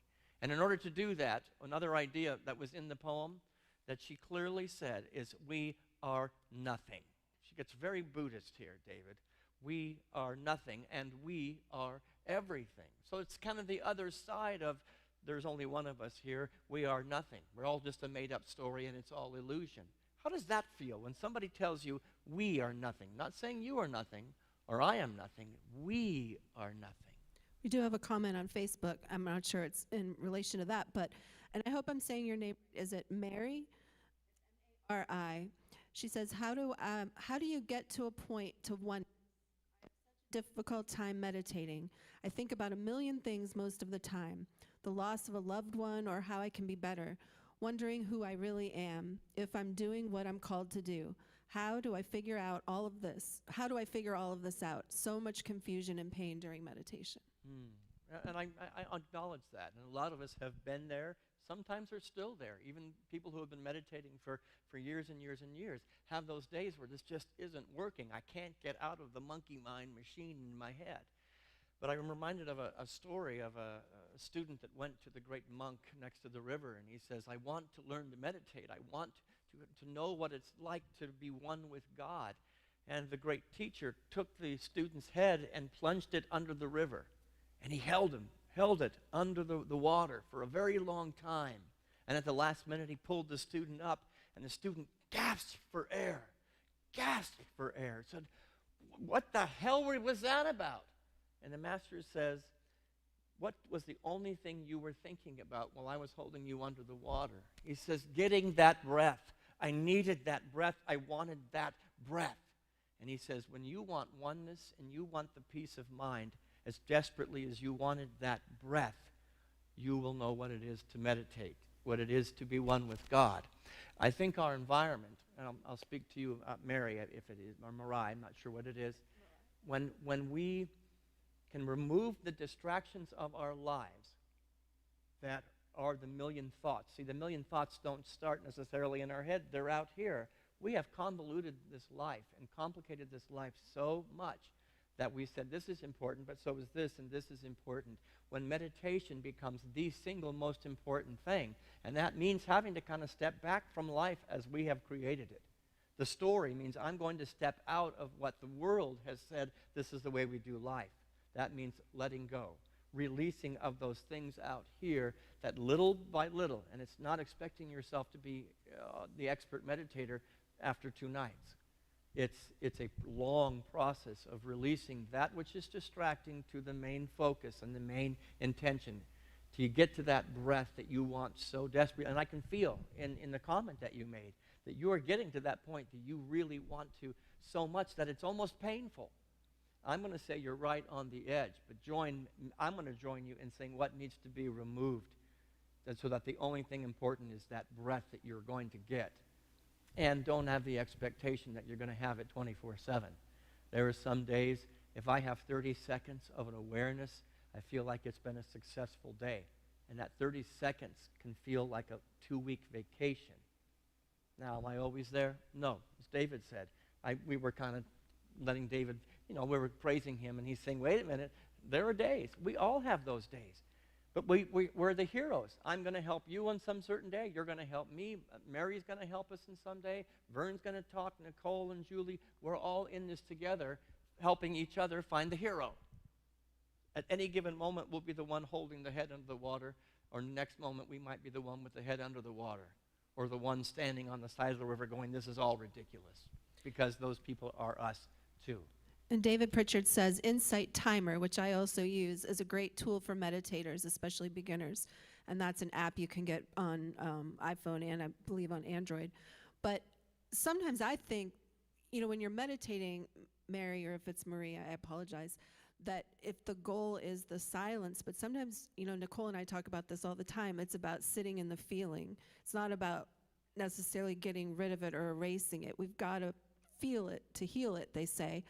And in order to do that, another idea that was in the poem that she clearly said is, we are nothing. She gets very Buddhist here, David. We are nothing, and we are everything. So it's kind of the other side of, there's only one of us here. We are nothing. We're all just a made-up story, and it's all illusion. How does that feel when somebody tells you, we are nothing? Not saying you are nothing, or I am nothing. We are nothing. We do have a comment on Facebook. I'm not sure it's in relation to that, but, and I hope I'm saying your name, is it Mary? R-I. She says, how do you get to a point to one difficult time meditating? I think about a million things most of the time. The loss of a loved one, or how I can be better. Wondering who I really am, if I'm doing what I'm called to do. How do I figure out all of this? How do I figure all of this out? So much confusion and pain during meditation. And I acknowledge that. And a lot of us have been there. Sometimes are still there. Even people who have been meditating for years and years and years have those days where this just isn't working. I can't get out of the monkey mind machine in my head. But I'm reminded of a story of a student that went to the great monk next to the river, and he says, I want to learn to meditate. I want to know what it's like to be one with God. And the great teacher took the student's head and plunged it under the river. And he held it under the water for a very long time. And at the last minute, he pulled the student up, and the student gasped for air. Said, what the hell was that about? And the master says, what was the only thing you were thinking about while I was holding you under the water? He says, getting that breath. I needed that breath. I wanted that breath. And he says, when you want oneness and you want the peace of mind as desperately as you wanted that breath, you will know what it is to meditate, what it is to be one with God. I think our environment, and I'll speak to you, Mary, if it is, or Mariah, I'm not sure what it is, when we can remove the distractions of our lives that are the million thoughts. See, the million thoughts don't start necessarily in our head. They're out here. We have convoluted this life and complicated this life so much that we said this is important, but so is this, and this is important. When meditation becomes the single most important thing, and that means having to kind of step back from life as we have created it. The story means I'm going to step out of what the world has said this is the way we do life. That means letting go, releasing of those things out here that little by little, and it's not expecting yourself to be the expert meditator after 2 nights. It's a long process of releasing that which is distracting to the main focus and the main intention. till you get to that breath that you want so desperately. And I can feel in the comment that you made that you are getting to that point that you really want to so much that it's almost painful. I'm going to say you're right on the edge, but I'm going to join you in saying what needs to be removed, so that the only thing important is that breath that you're going to get. And don't have the expectation that you're going to have it 24/7. There are some days, if I have 30 seconds of an awareness, I feel like it's been a successful day. And that 30 seconds can feel like a 2-week vacation. Now, am I always there? No. As David said, we were kind of letting David, we were praising him, and he's saying, wait a minute, there are days. We all have those days. But we're the heroes. I'm going to help you on some certain day. You're going to help me. Mary's going to help us in some day. Vern's going to talk. Nicole and Julie. We're all in this together, helping each other find the hero. At any given moment, we'll be the one holding the head under the water, or next moment, we might be the one with the head under the water, or the one standing on the side of the river going, this is all ridiculous, because those people are us too. And David Pritchard says, Insight Timer, which I also use, is a great tool for meditators, especially beginners. And that's an app you can get on iPhone and I believe on Android. But sometimes I think, when you're meditating, Mary, or if it's Maria, I apologize, that if the goal is the silence, but sometimes, Nicole and I talk about this all the time, it's about sitting in the feeling. It's not about necessarily getting rid of it or erasing it. We've got to feel it to heal it, they say.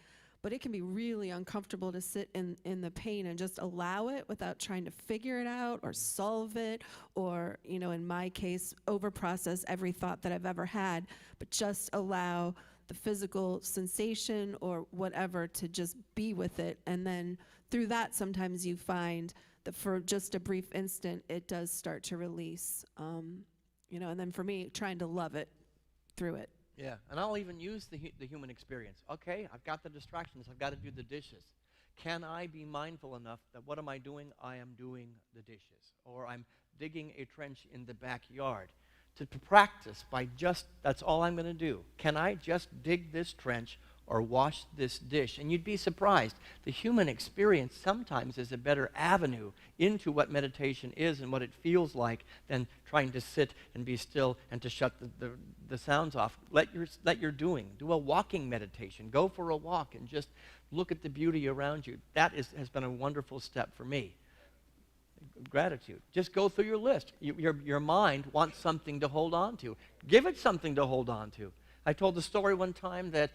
But it can be really uncomfortable to sit in the pain and just allow it without trying to figure it out or solve it or, in my case, overprocess every thought that I've ever had, but just allow the physical sensation or whatever to just be with it. And then through that, sometimes you find that for just a brief instant, it does start to release. And then for me, trying to love it through it. Yeah, and I'll even use the human experience. Okay, I've got the distractions. I've got to do the dishes. Can I be mindful enough that what am I doing? I am doing the dishes. Or I'm digging a trench in the backyard. To practice by that's all I'm going to do. Can I just dig this trench or wash this dish? And you'd be surprised. The human experience sometimes is a better avenue into what meditation is and what it feels like than trying to sit and be still and to shut the sounds off. Let your doing. Do a walking meditation. Go for a walk and just look at the beauty around you. That has been a wonderful step for me. Gratitude. Just go through your list. Your mind wants something to hold on to. Give it something to hold on to. I told the story one time that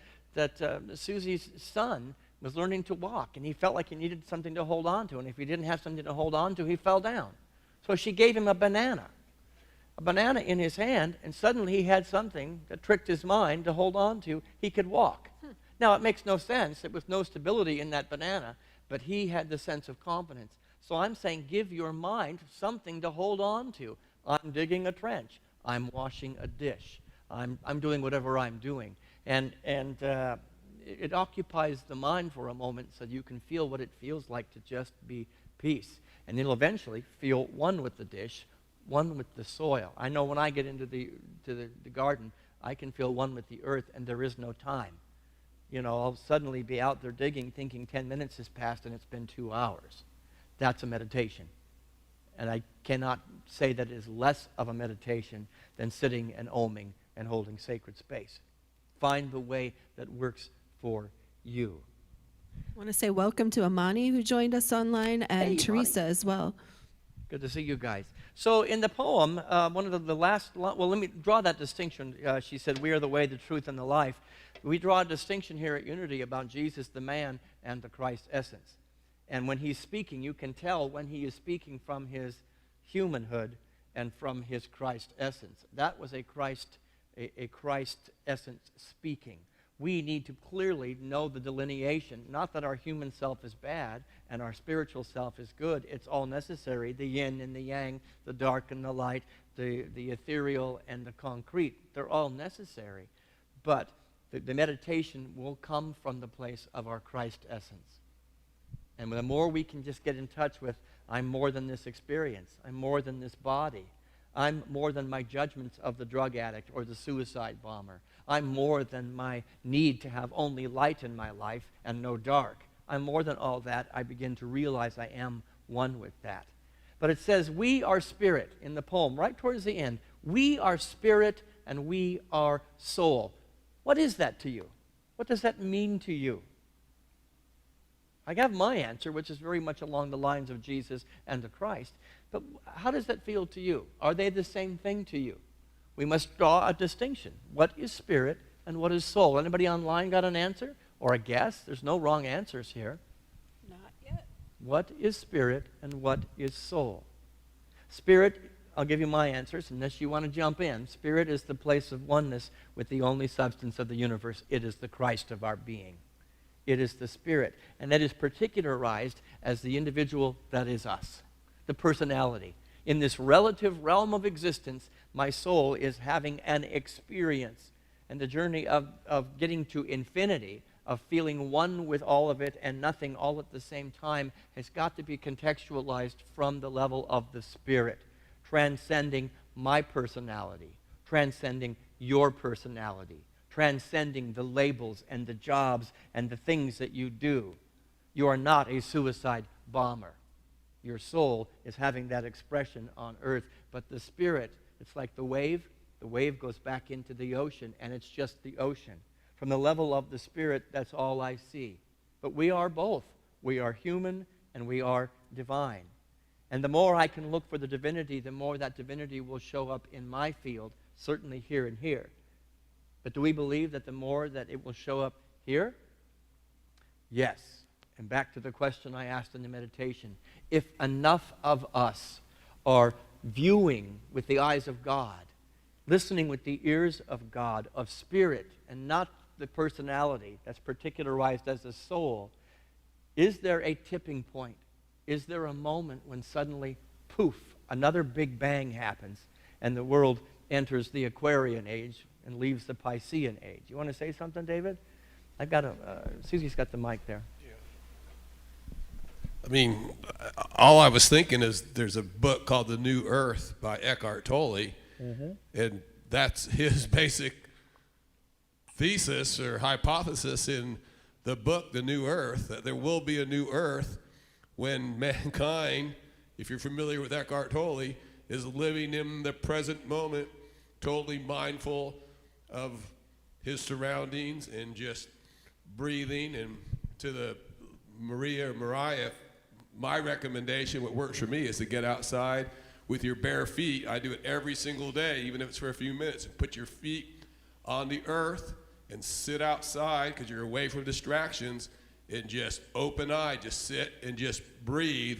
Susie's son was learning to walk, and he felt like he needed something to hold on to, and if he didn't have something to hold on to, he fell down. So she gave him a banana in his hand, and suddenly he had something that tricked his mind to hold on to. He could walk. Now, it makes no sense. There was no stability in that banana, but he had the sense of confidence. So I'm saying give your mind something to hold on to. I'm digging a trench. I'm washing a dish. I'm doing whatever I'm doing. And it occupies the mind for a moment so you can feel what it feels like to just be peace. And you'll eventually feel one with the dish, one with the soil. I know when I get into the garden, I can feel one with the earth, and there is no time. I'll suddenly be out there digging, thinking 10 minutes has passed, and it's been 2 hours. That's a meditation. And I cannot say that it is less of a meditation than sitting and oming and holding sacred space. Find the way that works for you. I want to say welcome to Amani, who joined us online, and Hey, Teresa Amani. as well. Good to see you guys. So in the poem, one of the last, well, let me draw that distinction. She said, we are the way, the truth, and the life. We draw a distinction here at Unity about Jesus, the man, and the Christ essence. And when he's speaking, you can tell when he is speaking from his humanhood and from his Christ essence. That was a Christ essence speaking. We need to clearly know the delineation, not that our human self is bad and our spiritual self is good. It's all necessary, the yin and the yang, the dark and the light, the ethereal and the concrete. They're all necessary. But the meditation will come from the place of our Christ essence. And the more we can just get in touch with, I'm more than this experience. I'm more than this body. I'm more than my judgments of the drug addict or the suicide bomber. I'm more than my need to have only light in my life and no dark. I'm more than all that. I begin to realize I am one with that. But it says, we are spirit in the poem, right towards the end. We are spirit and we are soul. What is that to you? What does that mean to you? I have my answer, which is very much along the lines of Jesus and of Christ. But how does that feel to you? Are they the same thing to you? We must draw a distinction. What is spirit and what is soul? Anybody online got an answer or a guess? There's no wrong answers here. Not yet. What is spirit and what is soul? Spirit, I'll give you my answers unless you want to jump in. Spirit is the place of oneness with the only substance of the universe. It is the Christ of our being. It is the spirit. And that is particularized as the individual that is us, the personality. In this relative realm of existence, my soul is having an experience. And the journey of getting to infinity, of feeling one with all of it and nothing all at the same time, has got to be contextualized from the level of the spirit, transcending my personality, transcending your personality, transcending the labels and the jobs and the things that you do. You are not a suicide bomber. Your soul is having that expression on earth, but the spirit, it's like the wave. The wave goes back into the ocean, and it's just the ocean. From the level of the spirit, that's all I see. But we are both. We are human, and we are divine. And the more I can look for the divinity, the more that divinity will show up in my field, certainly here and here. But do we believe that the more that it will show up here? Yes. And back to the question I asked in the meditation. If enough of us are viewing with the eyes of God, listening with the ears of God, of spirit, and not the personality that's particularized as a soul, is there a tipping point? Is there a moment when suddenly, poof, another big bang happens and the world enters the Aquarian age and leaves the Piscean age? You want to say something, David? I've got Susie's got the mic there. I mean, all I was thinking is there's a book called The New Earth by Eckhart Tolle, and that's his basic thesis or hypothesis in the book, The New Earth, that there will be a new earth when mankind, if you're familiar with Eckhart Tolle, is living in the present moment, totally mindful of his surroundings and just breathing. And to the Marietta, my recommendation, what works for me, is to get outside with your bare feet. I do it every single day, even if it's for a few minutes. Put your feet on the earth and sit outside because you're away from distractions, and just open eye, just sit and just breathe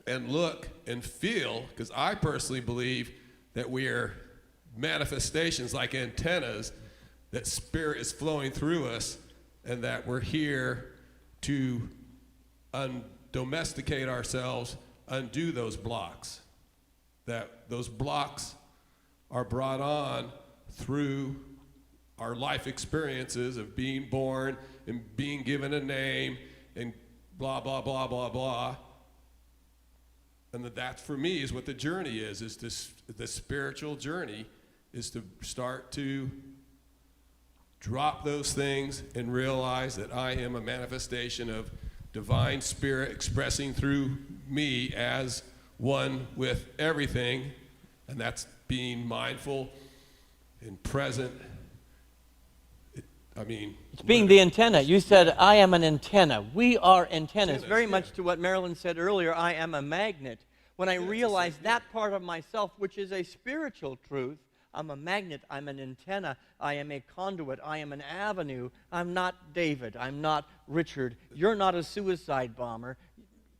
and look and feel, because I personally believe that we are manifestations like antennas, that spirit is flowing through us, and that we're here to undomesticate ourselves, undo those blocks. That those blocks are brought on through our life experiences of being born and being given a name and blah, blah, blah, blah, blah. And that for me is what the journey is this, the spiritual journey is to start to drop those things and realize that I am a manifestation of divine spirit expressing through me as one with everything, and that's being mindful and present. It's being the antenna. You said, I am an antenna. We are antennas. Very much to what Marilyn said earlier, I am a magnet. When I realize that part of myself, which is a spiritual truth, I'm a magnet, I'm an antenna, I am a conduit, I am an avenue. I'm not David, I'm not Richard. You're not a suicide bomber.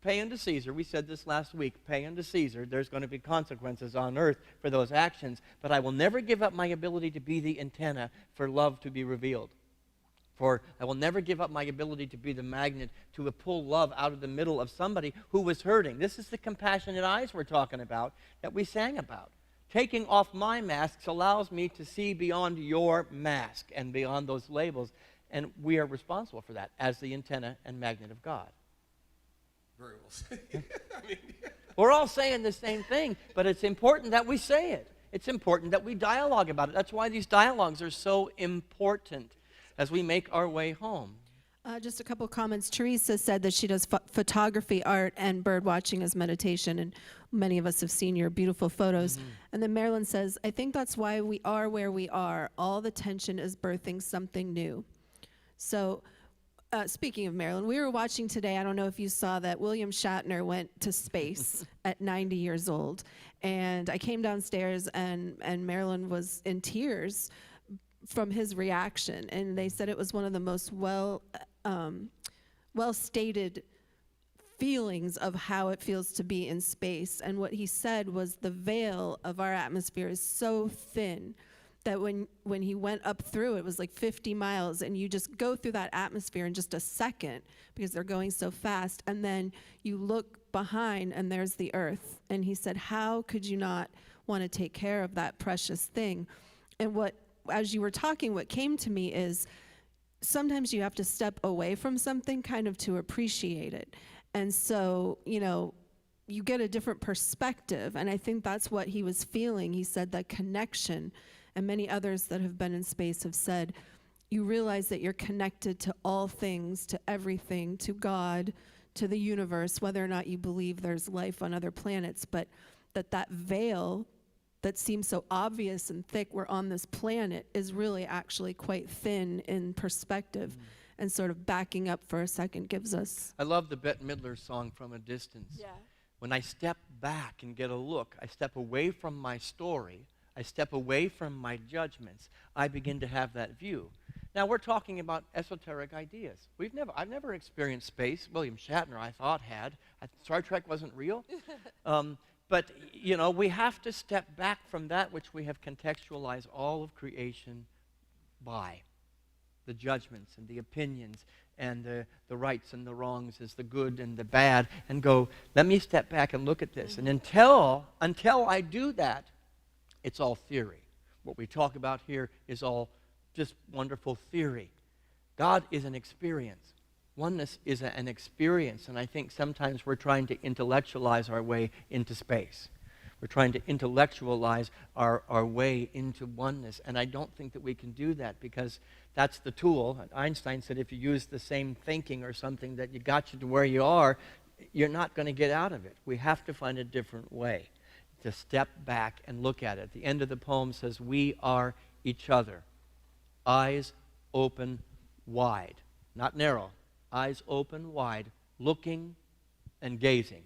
Pay unto Caesar. We said this last week. Pay unto Caesar. There's going to be consequences on earth for those actions. But I will never give up my ability to be the antenna for love to be revealed. For I will never give up my ability to be the magnet to pull love out of the middle of somebody who was hurting. This is the compassionate eyes we're talking about, that we sang about. Taking off my masks allows me to see beyond your mask and beyond those labels. And we are responsible for that as the antenna and magnet of God. Very well said. We're all saying the same thing, but it's important that we say it. It's important that we dialogue about it. That's why these dialogues are so important as we make our way home. Just a couple comments. Teresa said that she does photography, art, and bird watching as meditation, and many of us have seen your beautiful photos. And then Marilyn says, I think that's why we are where we are. All the tension is birthing something new. So, speaking of Marilyn, we were watching today, I don't know if you saw that William Shatner went to space at 90 years old. And I came downstairs and Marilyn was in tears from his reaction. And they said it was one of the most well-stated feelings of how it feels to be in space. And what he said was the veil of our atmosphere is so thin that when he went up through, it was like 50 miles, and you just go through that atmosphere in just a second because they're going so fast, and then you look behind and there's the earth. And he said, how could you not want to take care of that precious thing? And as you were talking, what came to me is sometimes you have to step away from something kind of to appreciate it. And so, you get a different perspective, and I think that's what he was feeling. He said that connection, and many others that have been in space have said, you realize that you're connected to all things, to everything, to God, to the universe, whether or not you believe there's life on other planets, but that veil that seems so obvious and thick, we're on this planet, is really actually quite thin in perspective. And sort of backing up for a second gives us. I love the Bette Midler song, From a Distance. Yeah. When I step back and get a look, I step away from my story, I step away from my judgments, I begin to have that view. Now, we're talking about esoteric ideas. I've never experienced space. William Shatner, I thought, had. Star Trek wasn't real. But, we have to step back from that which we have contextualized all of creation by. The judgments and the opinions and the rights and the wrongs as the good and the bad, and go, let me step back and look at this. And until I do that, it's all theory. What we talk about here is all just wonderful theory. God is an experience. Oneness is an experience, and I think sometimes we're trying to intellectualize our way into space. We're trying to intellectualize our way into oneness, and I don't think that we can do that, because that's the tool. Einstein said if you use the same thinking or something that got you to where you are, you're not going to get out of it. We have to find a different way to step back and look at it. The end of the poem says, we are each other. Eyes open wide, not narrow. Eyes open wide, looking and gazing.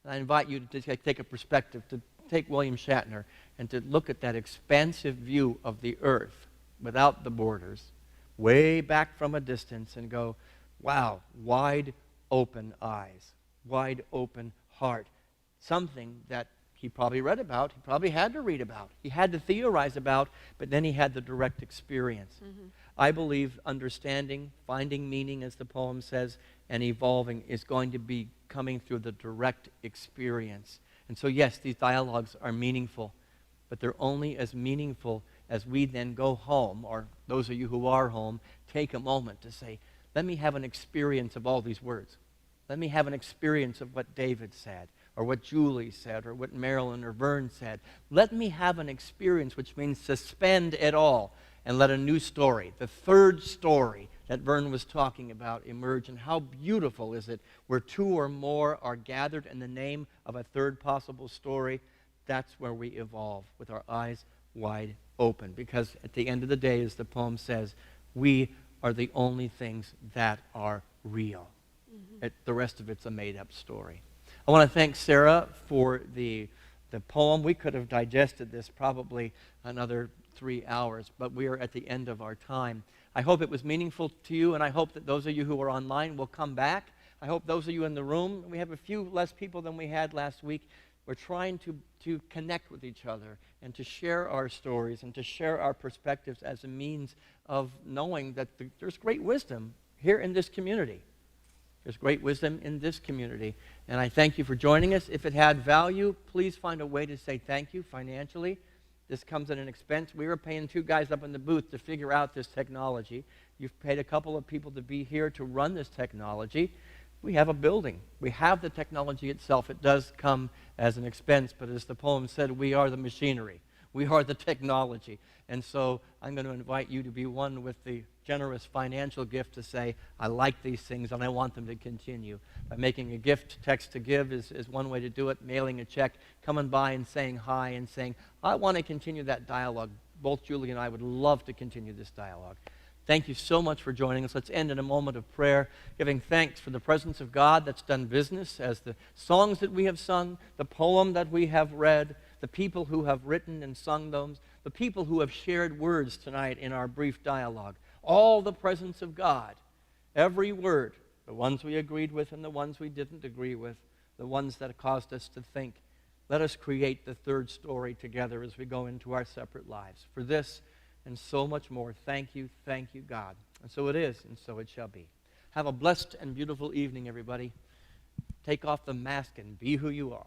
And I invite you to take a perspective, to take William Shatner and to look at that expansive view of the earth without the borders, way back from a distance, and go, wow, wide open eyes, wide open heart. Something that he probably read about, he probably had to read about, he had to theorize about, but then he had the direct experience. I believe understanding, finding meaning, as the poem says, and evolving is going to be coming through the direct experience. And so yes, these dialogues are meaningful, but they're only as meaningful as we then go home, or those of you who are home, take a moment to say, let me have an experience of all these words. Let me have an experience of what David said, or what Julie said, or what Marilyn or Vern said. Let me have an experience, which means suspend it all and let a new story, the third story that Vern was talking about, emerge. And how beautiful is it where two or more are gathered in the name of a third possible story. That's where we evolve, with our eyes wide open. Because at the end of the day, as the poem says, we are the only things that are real. The rest of it's a made-up story. I want to thank Sarah for the poem. We could have digested this probably another 3 hours, but we are at the end of our time. I hope it was meaningful to you, and I hope that those of you who are online will come back. I hope those of you in the room, we have a few less people than we had last week. We're trying to connect with each other and to share our stories and to share our perspectives as a means of knowing that there's great wisdom here in this community. There's great wisdom in this community. And I thank you for joining us. If it had value, please find a way to say thank you financially. This comes at an expense. We were paying 2 guys up in the booth to figure out this technology. You've paid a couple of people to be here to run this technology. We have a building. We have the technology itself. It does come as an expense, but as the poem said, we are the machinery. We are the technology. And so I'm going to invite you to be one with the generous financial gift to say, I like these things and I want them to continue. By making a gift, text to give is one way to do it, mailing a check, coming by and saying hi and saying, I want to continue that dialogue. Both Julie and I would love to continue this dialogue. Thank you so much for joining us. Let's end in a moment of prayer, giving thanks for the presence of God that's done business as the songs that we have sung, the poem that we have read, the people who have written and sung those, the people who have shared words tonight in our brief dialogue. All the presence of God, every word, the ones we agreed with and the ones we didn't agree with, the ones that caused us to think. Let us create the third story together as we go into our separate lives. For this and so much more, thank you, God. And so it is, and so it shall be. Have a blessed and beautiful evening, everybody. Take off the mask and be who you are.